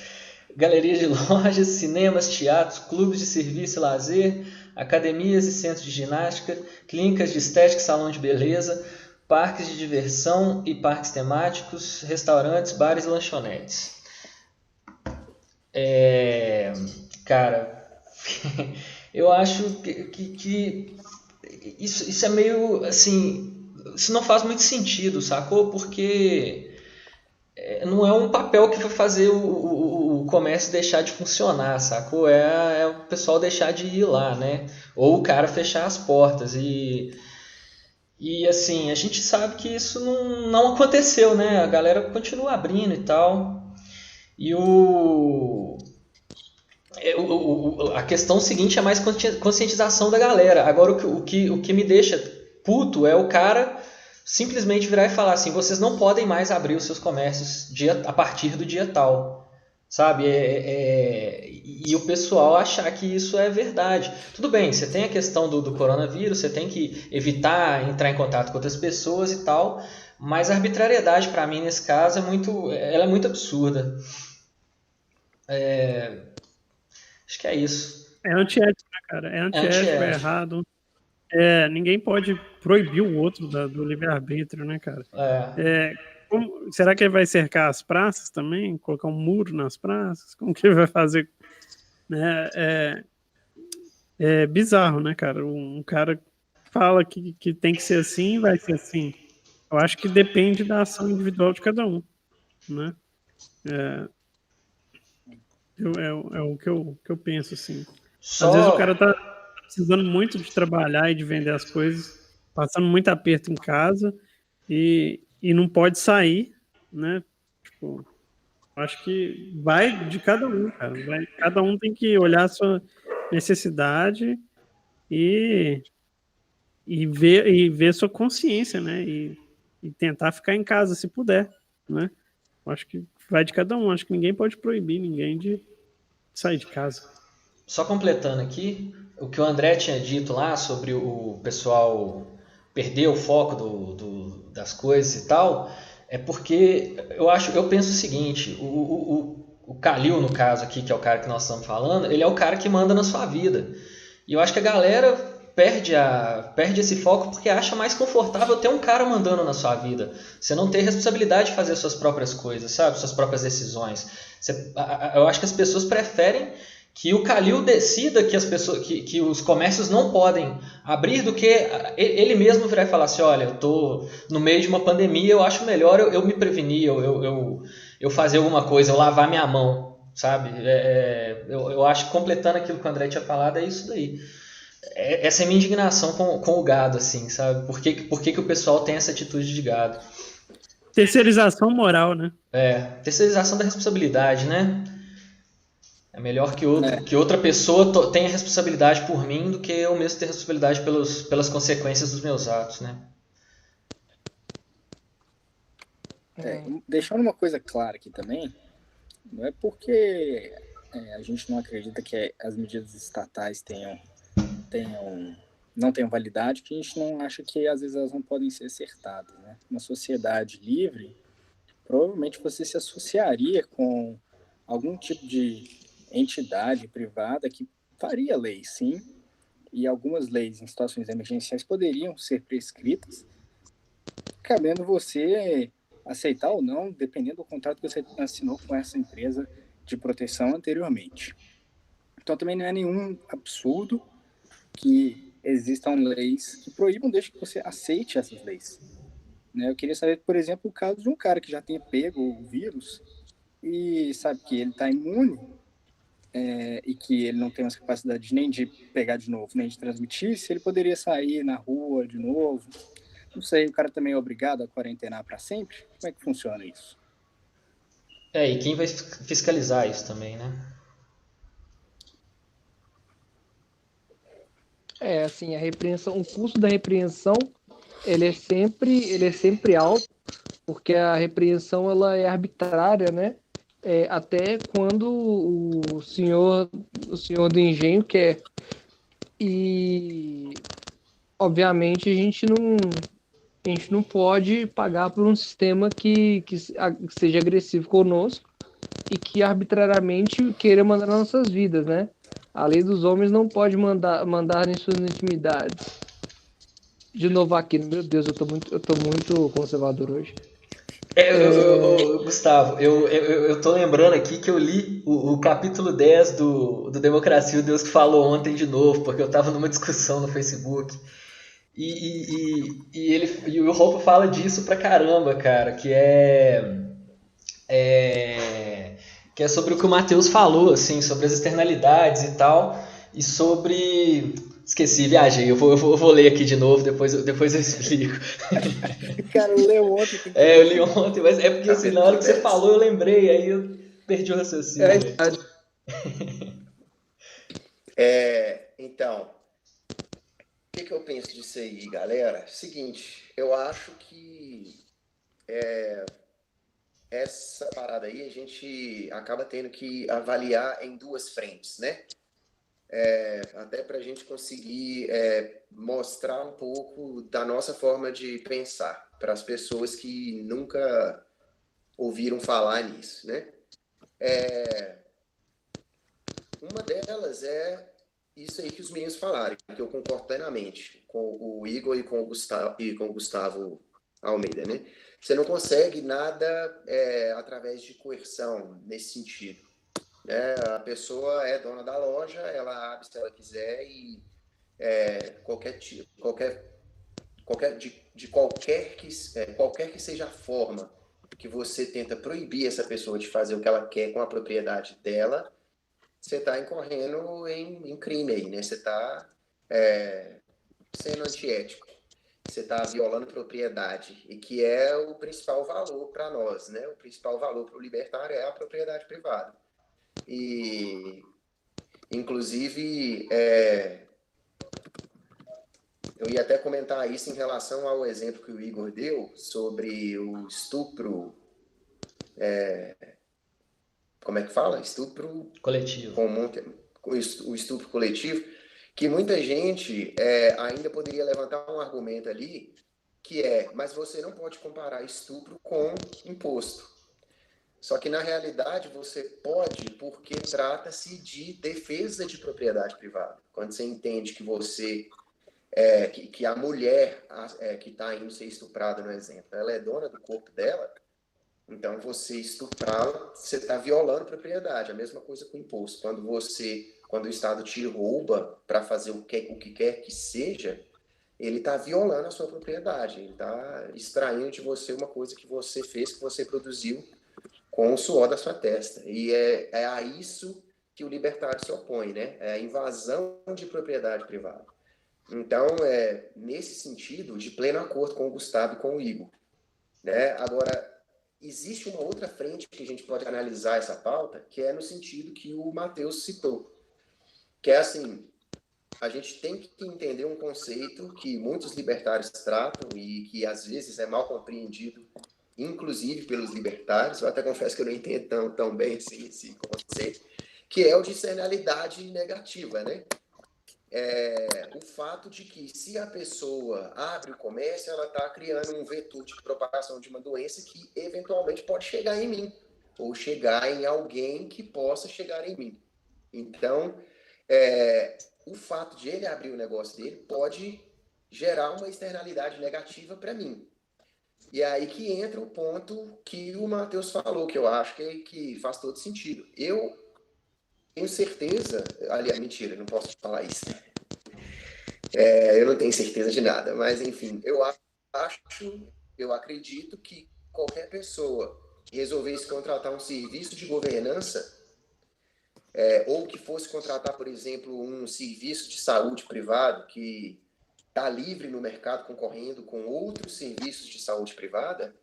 galerias de lojas, cinemas, teatros, clubes de serviço e lazer, academias e centros de ginástica, clínicas de estética e salão de beleza, parques de diversão e parques temáticos, restaurantes, bares e lanchonetes. Cara, eu acho que isso é meio assim, isso não faz muito sentido, sacou? Porque não é um papel que vai fazer o comércio deixar de funcionar, sacou? É o pessoal deixar de ir lá, né? Ou o cara fechar as portas. E assim, a gente sabe que isso não aconteceu, né? A galera continua abrindo e tal. E a questão seguinte é mais conscientização da galera. Agora, o que me deixa puto é o cara simplesmente virar e falar assim: vocês não podem mais abrir os seus comércios a partir do dia tal, sabe? E o pessoal achar que isso é verdade. Tudo bem, você tem a questão do coronavírus, você tem que evitar entrar em contato com outras pessoas e tal, mas a arbitrariedade, para mim, nesse caso, ela é muito absurda. Acho que é isso. É antiético, né, cara? É antiético, é errado. Ninguém pode proibir o outro do livre-arbítrio, né, cara? Será que ele vai cercar as praças também? Colocar um muro nas praças? Como que ele vai fazer? É bizarro, né, cara? Um cara fala que tem que ser assim, vai ser assim. Eu acho que depende da ação individual de cada um, né? É o que eu penso, assim. Às vezes o cara tá precisando muito de trabalhar e de vender as coisas, passando muito aperto em casa e não pode sair, né? Tipo, acho que vai de cada um, cara. Cada um tem que olhar a sua necessidade e ver sua consciência, né? E tentar ficar em casa se puder, né? Acho que vai de cada um. Acho que ninguém pode proibir ninguém de sair de casa. Só completando aqui, o que o André tinha dito lá sobre o pessoal perder o foco das coisas e tal, é porque eu penso o seguinte: o Kalil, no caso aqui, que é o cara que nós estamos falando, ele é o cara que manda na sua vida. E eu acho que a galera perde esse foco porque acha mais confortável ter um cara mandando na sua vida. Você não ter responsabilidade de fazer suas próprias coisas, sabe? Suas próprias decisões. Eu acho que as pessoas preferem que o Kalil decida que os comércios não podem abrir do que ele mesmo virar e falar assim, olha, eu estou no meio de uma pandemia, eu acho melhor eu me prevenir, eu fazer alguma coisa, eu lavar minha mão, sabe? Eu acho que completando aquilo que o André tinha falado, é isso daí. Essa é a minha indignação com o gado, assim, sabe? Por que o pessoal tem essa atitude de gado? Terceirização moral, né? Terceirização da responsabilidade, né? É melhor que outra pessoa tenha responsabilidade por mim do que eu mesmo ter responsabilidade pelas consequências dos meus atos, né? Deixando uma coisa clara aqui também, não é porque a gente não acredita que as medidas estatais não tenham validade que a gente não acha que às vezes elas não podem ser acertadas, né? Uma sociedade livre, provavelmente você se associaria com algum tipo de entidade privada que faria leis, sim, e algumas leis em situações emergenciais poderiam ser prescritas, cabendo você aceitar ou não, dependendo do contrato que você assinou com essa empresa de proteção anteriormente. Então também não é nenhum absurdo que existam leis que proíbam desde que você aceite essas leis. Eu queria saber, por exemplo, o caso de um cara que já tenha pego o vírus e sabe que ele está imune e que ele não tem mais capacidade nem de pegar de novo, nem de transmitir, se ele poderia sair na rua de novo. Não sei, o cara também é obrigado a quarentenar para sempre? Como é que funciona isso? E quem vai fiscalizar isso também, né? Assim, a repreensão, o custo da repreensão, ele é sempre alto, porque a repreensão ela é arbitrária, né? Até quando o senhor do engenho quer. E, obviamente, a gente não pode pagar por um sistema que seja agressivo conosco e que arbitrariamente queira mandar nas nossas vidas, né? A lei dos homens não pode mandar em suas intimidades. De novo aqui, meu Deus, eu tô muito conservador hoje. Gustavo, eu tô lembrando aqui que eu li o capítulo 10 do Democracia, o Deus que falou ontem de novo, porque eu tava numa discussão no Facebook. E o Roupa fala disso pra caramba, cara, que é sobre o que o Matheus falou, assim, sobre as externalidades e tal, e sobre... Esqueci, viajei, eu vou ler aqui de novo, depois eu explico. Cara, eu li ontem. Eu li ontem, mas é porque assim, na hora que você falou eu lembrei, aí eu perdi o raciocínio. Então, o que eu penso disso aí, galera? Seguinte, eu acho que essa parada aí a gente acaba tendo que avaliar em duas frentes, né? Até para a gente conseguir mostrar um pouco da nossa forma de pensar para as pessoas que nunca ouviram falar nisso, né? Uma delas é isso aí que os meninos falaram, que eu concordo plenamente com o Igor e com o Gustavo Almeida, né? Você não consegue nada através de coerção nesse sentido. A pessoa é dona da loja, ela abre se ela quiser e qualquer que seja a forma que você tenta proibir essa pessoa de fazer o que ela quer com a propriedade dela, você está incorrendo em crime aí, né? Você está sendo antiético, você está violando propriedade, e que é o principal valor para nós, né? O principal valor para o libertário é a propriedade privada. E, inclusive, eu ia até comentar isso em relação ao exemplo que o Igor deu sobre o estupro. Como é que fala? Estupro coletivo. O estupro coletivo, que muita gente ainda poderia levantar um argumento ali, que mas você não pode comparar estupro com imposto. Só que, na realidade, você pode, porque trata-se de defesa de propriedade privada. Quando você entende que que a mulher que está indo ser estuprada, no exemplo, ela é dona do corpo dela, então você estuprá-la, você está violando propriedade. A mesma coisa com o imposto. Quando o Estado te rouba para fazer o que quer que seja, ele está violando a sua propriedade. Ele está extraindo de você uma coisa que você fez, que você produziu com o suor da sua testa. E é a isso que o libertário se opõe, né? É a invasão de propriedade privada. Então, nesse sentido, de pleno acordo com o Gustavo e com o Igor, né? Agora, existe uma outra frente que a gente pode analisar essa pauta, que é no sentido que o Matheus citou, que é assim, a gente tem que entender um conceito que muitos libertários tratam e que às vezes é mal compreendido, inclusive pelos libertários. Eu até confesso que eu não entendo tão bem esse conceito, que é o de externalidade negativa, né? O fato de que, se a pessoa abre o comércio, ela está criando um vetor de propagação de uma doença que eventualmente pode chegar em mim, ou chegar em alguém que possa chegar em mim. Então, o fato de ele abrir o negócio dele pode gerar uma externalidade negativa para mim. E é aí que entra o ponto que o Matheus falou, que eu acho que faz todo sentido. Eu tenho certeza... Aliás, mentira, não posso falar isso. Eu não tenho certeza de nada, mas, enfim, eu acredito que qualquer pessoa que resolvesse contratar um serviço de governança, ou que fosse contratar, por exemplo, um serviço de saúde privado que está livre no mercado concorrendo com outros serviços de saúde privada,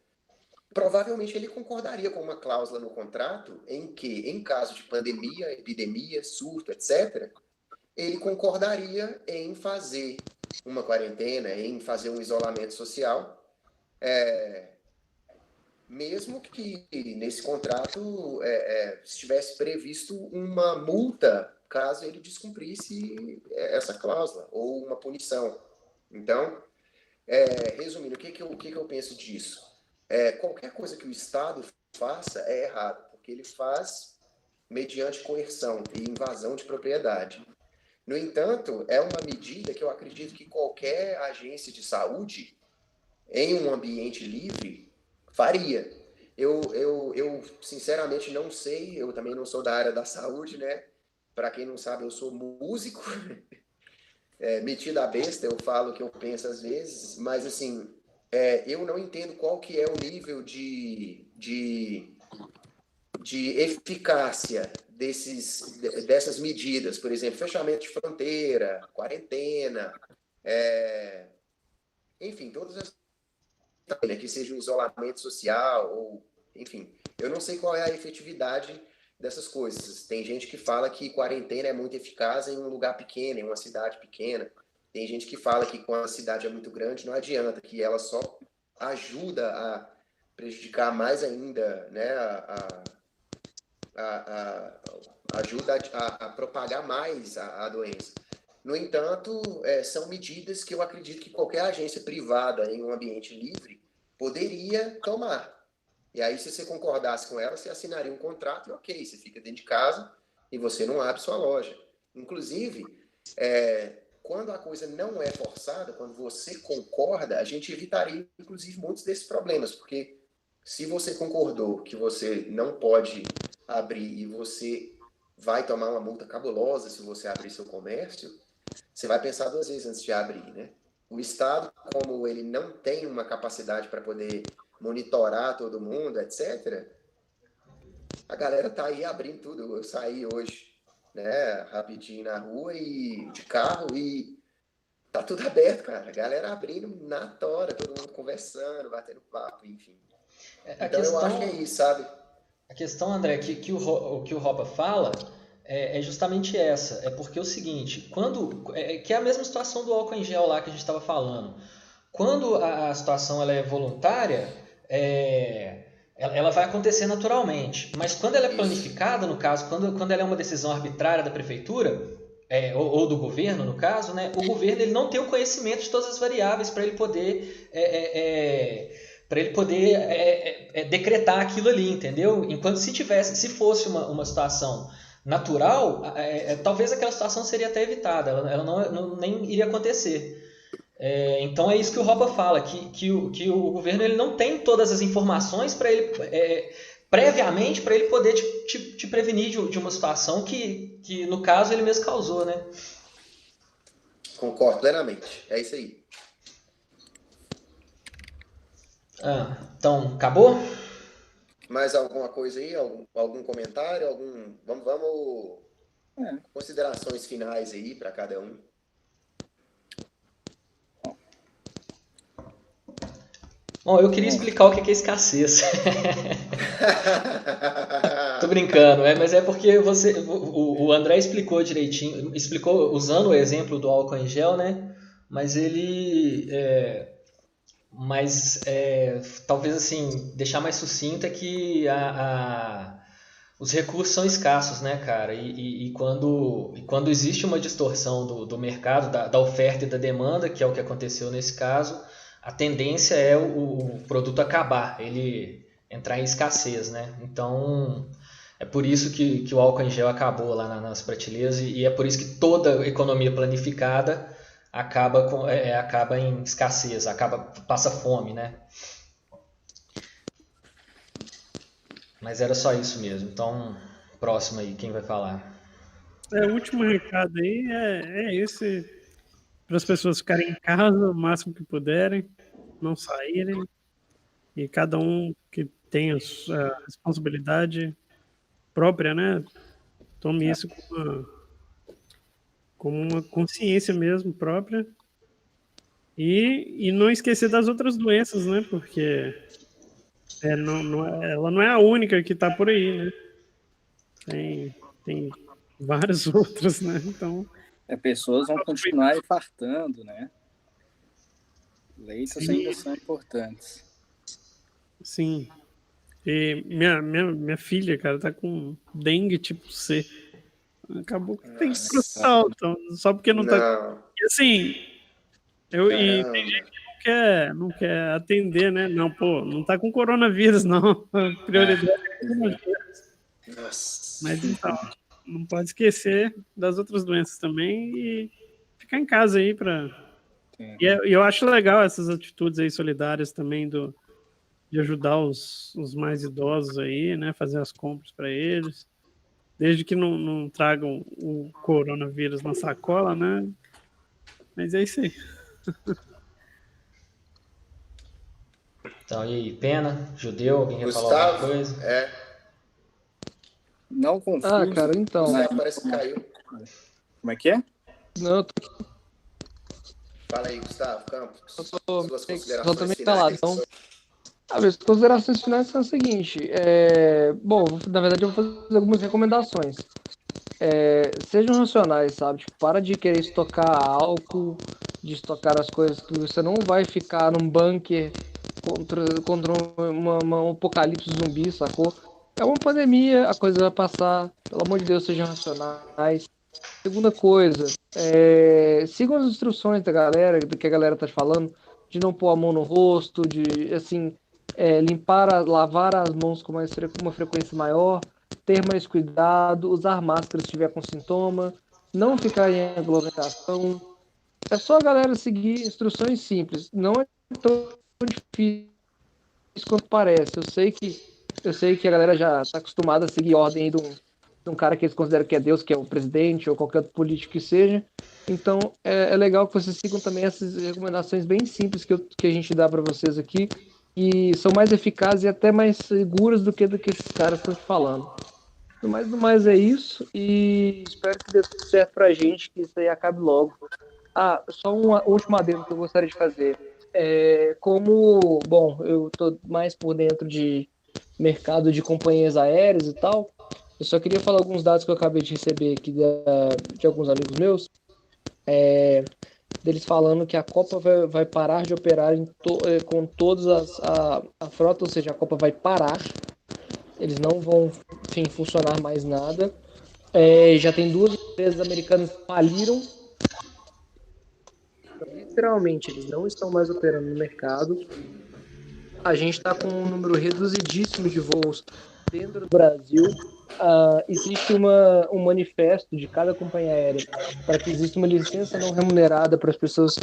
provavelmente ele concordaria com uma cláusula no contrato em que, em caso de pandemia, epidemia, surto, etc., ele concordaria em fazer uma quarentena, em fazer um isolamento social, mesmo que nesse contrato estivesse previsto uma multa caso ele descumprisse essa cláusula, ou uma punição. Então, resumindo, o que eu penso disso? Qualquer coisa que o Estado faça é errado, porque ele faz mediante coerção e invasão de propriedade. No entanto, é uma medida que eu acredito que qualquer agência de saúde, em um ambiente livre, faria. Eu sinceramente não sei, eu também não sou da área da saúde, né? Para quem não sabe, eu sou músico, metido a besta, eu falo o que eu penso às vezes, mas assim, eu não entendo qual que é o nível de eficácia dessas medidas, por exemplo, fechamento de fronteira, quarentena, enfim, todas as que seja um isolamento social, ou enfim, eu não sei qual é a efetividade dessas coisas. Tem gente que fala que quarentena é muito eficaz em um lugar pequeno, em uma cidade pequena. Tem gente que fala que quando a cidade é muito grande não adianta, que ela só ajuda a prejudicar mais ainda, né, ajuda a propagar mais a doença. No entanto, são medidas que eu acredito que qualquer agência privada em um ambiente livre poderia tomar. E aí, se você concordasse com ela, você assinaria um contrato e ok, você fica dentro de casa e você não abre sua loja. Inclusive, quando a coisa não é forçada, quando você concorda, a gente evitaria, inclusive, muitos desses problemas, porque se você concordou que você não pode abrir e você vai tomar uma multa cabulosa se você abrir seu comércio, você vai pensar 2 vezes antes de abrir, né? O Estado, como ele não tem uma capacidade para poder monitorar todo mundo, etc., a galera tá aí abrindo tudo. Eu saí hoje, né, rapidinho na rua e de carro e tá tudo aberto, cara. A galera abrindo na tora, todo mundo conversando, batendo papo, enfim. Então eu acho que é isso, sabe? A questão, André, que o Ropa fala é justamente essa. É porque é o seguinte, que é a mesma situação do álcool em gel lá que a gente estava falando. Quando a situação ela é voluntária, ela vai acontecer naturalmente. Mas quando ela é planificada, no caso, quando ela é uma decisão arbitrária da prefeitura, ou do governo, no caso, né, o governo ele não tem o conhecimento de todas as variáveis para ele poder para ele poder decretar aquilo ali, entendeu? Enquanto se fosse uma situação natural, talvez aquela situação seria até evitada, ela nem iria acontecer. Então é isso que o Ropa fala, que o governo ele não tem todas as informações para ele previamente para ele poder te prevenir de uma situação que no caso ele mesmo causou, né? Concordo plenamente. É isso aí. Então, acabou? Mais alguma coisa aí? Algum comentário? Vamos considerações finais aí para cada um. Bom, eu queria explicar o que é escassez. Tô brincando, mas é porque o André explicou direitinho, explicou usando o exemplo do álcool em gel, né? Mas ele... talvez assim, deixar mais sucinto é que os recursos são escassos, né, cara? E quando existe uma distorção do mercado, da oferta e da demanda, que é o que aconteceu nesse caso, a tendência é o produto acabar, ele entrar em escassez, né? Então, é por isso que o álcool em gel acabou lá nas prateleiras e é por isso que toda economia planificada acaba em escassez, passa fome, né? Mas era só isso mesmo. Então, próximo aí, quem vai falar? O último recado aí é esse, para as pessoas ficarem em casa o máximo que puderem, não saírem, e cada um que tem a sua responsabilidade própria, né? Tome isso como uma consciência mesmo própria e não esquecer das outras doenças, né? Porque ela não é a única que está por aí, né? Tem várias outras, né? Então, pessoas vão continuar infartando, né? Leitos ainda são importantes. Sim. E minha filha, cara, tá com dengue tipo C. Acabou que tem que processar, então, só porque não tá. E assim, e tem gente que não quer atender, né? Não, pô, não tá com coronavírus, não. A prioridade é coronavírus. Mas então, não pode esquecer das outras doenças também e ficar em casa aí para. E eu acho legal essas atitudes aí solidárias também de ajudar os mais idosos aí, né? Fazer as compras para eles. Desde que não tragam o coronavírus na sacola, né? Mas é isso aí. Então, e aí, Pena, Judeu, alguém quer falar alguma coisa? Não confio. Cara, então. Gustavo parece que caiu. Como é que é? Não, eu tô aqui. Fala aí, Gustavo Campos. Suas considerações finais. Então, as considerações finais são as seguintes. Bom, na verdade eu vou fazer algumas recomendações. Sejam racionais, sabe? Tipo, para de querer estocar álcool, de estocar as coisas que você não vai ficar num bunker contra um apocalipse zumbi, sacou? É uma pandemia, a coisa vai passar. Pelo amor de Deus, sejam racionais. Segunda coisa, sigam as instruções da galera, do que a galera tá falando, de não pôr a mão no rosto, de, assim, lavar as mãos com uma frequência maior, ter mais cuidado, usar máscara se tiver com sintoma, não ficar em aglomeração. É só a galera seguir instruções simples. Não é tão difícil quanto parece. Eu sei que a galera já está acostumada a seguir ordem aí de um cara que eles consideram que é Deus, que é o presidente ou qualquer outro político que seja. Então é legal que vocês sigam também essas recomendações bem simples que a gente dá para vocês aqui, e são mais eficazes e até mais seguras do que esses caras estão falando. Do mais é isso, e espero que dê tudo certo pra gente, que isso aí acabe logo. Só um último adendo que eu gostaria de fazer. Bom, eu tô mais por dentro de mercado de companhias aéreas e tal, eu só queria falar alguns dados que eu acabei de receber aqui de alguns amigos meus, deles falando que a Copa vai parar de operar com todas a frota, ou seja, a Copa vai parar, eles não vão, enfim, funcionar mais nada. Já tem 2 empresas americanas que faliram, então, literalmente eles não estão mais operando no mercado. a gente está com um número reduzidíssimo de voos dentro do Brasil. Existe um manifesto de cada companhia aérea para que exista uma licença não remunerada para as pessoas,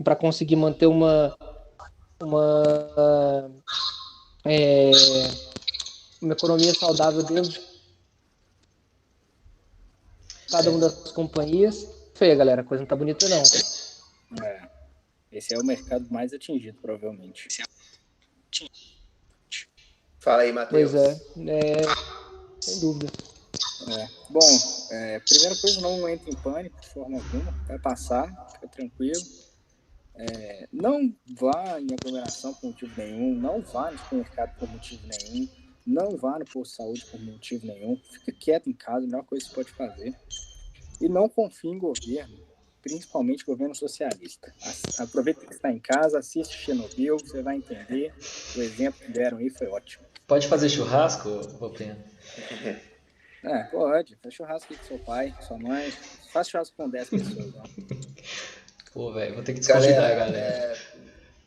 para conseguir manter uma economia saudável dentro de cada uma das companhias. Feia, galera, a coisa não tá bonita, não. Esse é o mercado mais atingido, provavelmente. Fala aí, Matheus. Pois sem dúvida. Bom, primeira coisa, não entre em pânico de forma alguma, vai passar, fica tranquilo. Não vá em aglomeração por motivo nenhum, não vá no supermercado por motivo nenhum, não vá no posto de saúde por motivo nenhum, fica quieto em casa, a melhor coisa que você pode fazer. E não confie em governo, principalmente governo socialista. Aproveita que você está em casa, assiste Chernobyl, você vai entender. O exemplo que deram aí foi ótimo. Pode fazer churrasco, Vopena? Pode. Faz churrasco com seu pai, sua mãe. Faz churrasco com 10 pessoas. Não. Pô, velho, vou ter que desconvidar, galera.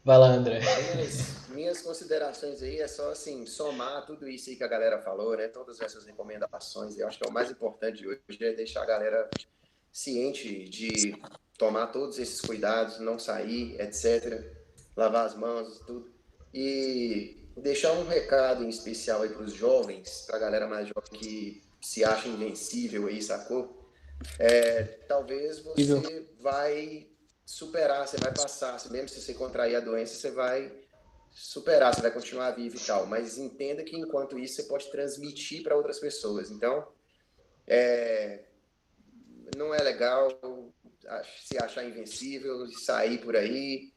Vai lá, André. Minhas considerações aí é só, assim, somar tudo isso aí que a galera falou, né? Todas essas recomendações. Eu acho que é o mais importante de hoje é deixar a galera ciente de tomar todos esses cuidados, não sair, etc. Lavar as mãos e tudo. E deixar um recado em especial aí para os jovens, para a galera mais jovem que se acha invencível aí, sacou? Talvez você vai superar, você vai passar, mesmo se você contrair a doença, você vai superar, você vai continuar vivo e tal, mas entenda que enquanto isso você pode transmitir para outras pessoas. Então, não é legal se achar invencível, sair por aí,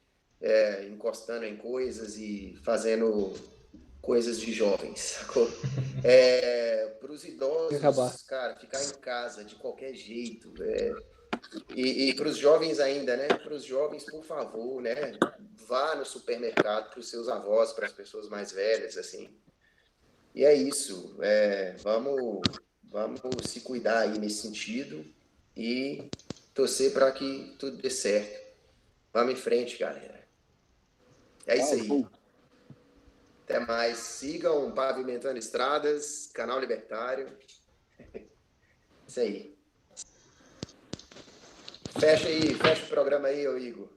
encostando em coisas e fazendo coisas de jovens, sacou? Para os idosos, cara, ficar em casa de qualquer jeito, e para os jovens ainda, né? Para os jovens, por favor, né? Vá no supermercado para os seus avós, para as pessoas mais velhas, assim. E é isso. Vamos se cuidar aí nesse sentido e torcer para que tudo dê certo. Vamos em frente, galera. É isso aí. Até mais. Sigam Pavimentando Estradas, Canal Libertário. Isso aí. Fecha o programa aí, ô Igor.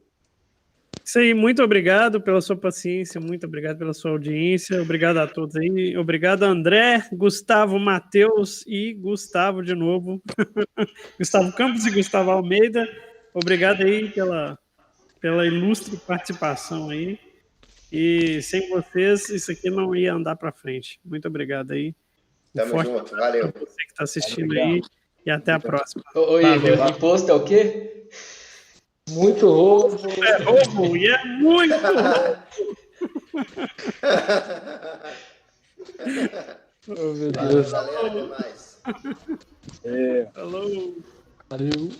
Isso aí, muito obrigado pela sua paciência, muito obrigado pela sua audiência, obrigado a todos aí, obrigado André, Gustavo, Matheus e Gustavo de novo, Gustavo Campos e Gustavo Almeida, obrigado aí pela ilustre participação aí, e sem vocês isso aqui não ia andar para frente, muito obrigado aí. Tamo junto, valeu. Você que está assistindo aí, e até a próxima. Ô Igor, imposto é o quê? Muito roubo. É roubo e é muito roubo. Oh, meu Deus. Valeu, galera, até mais. Falou. Valeu.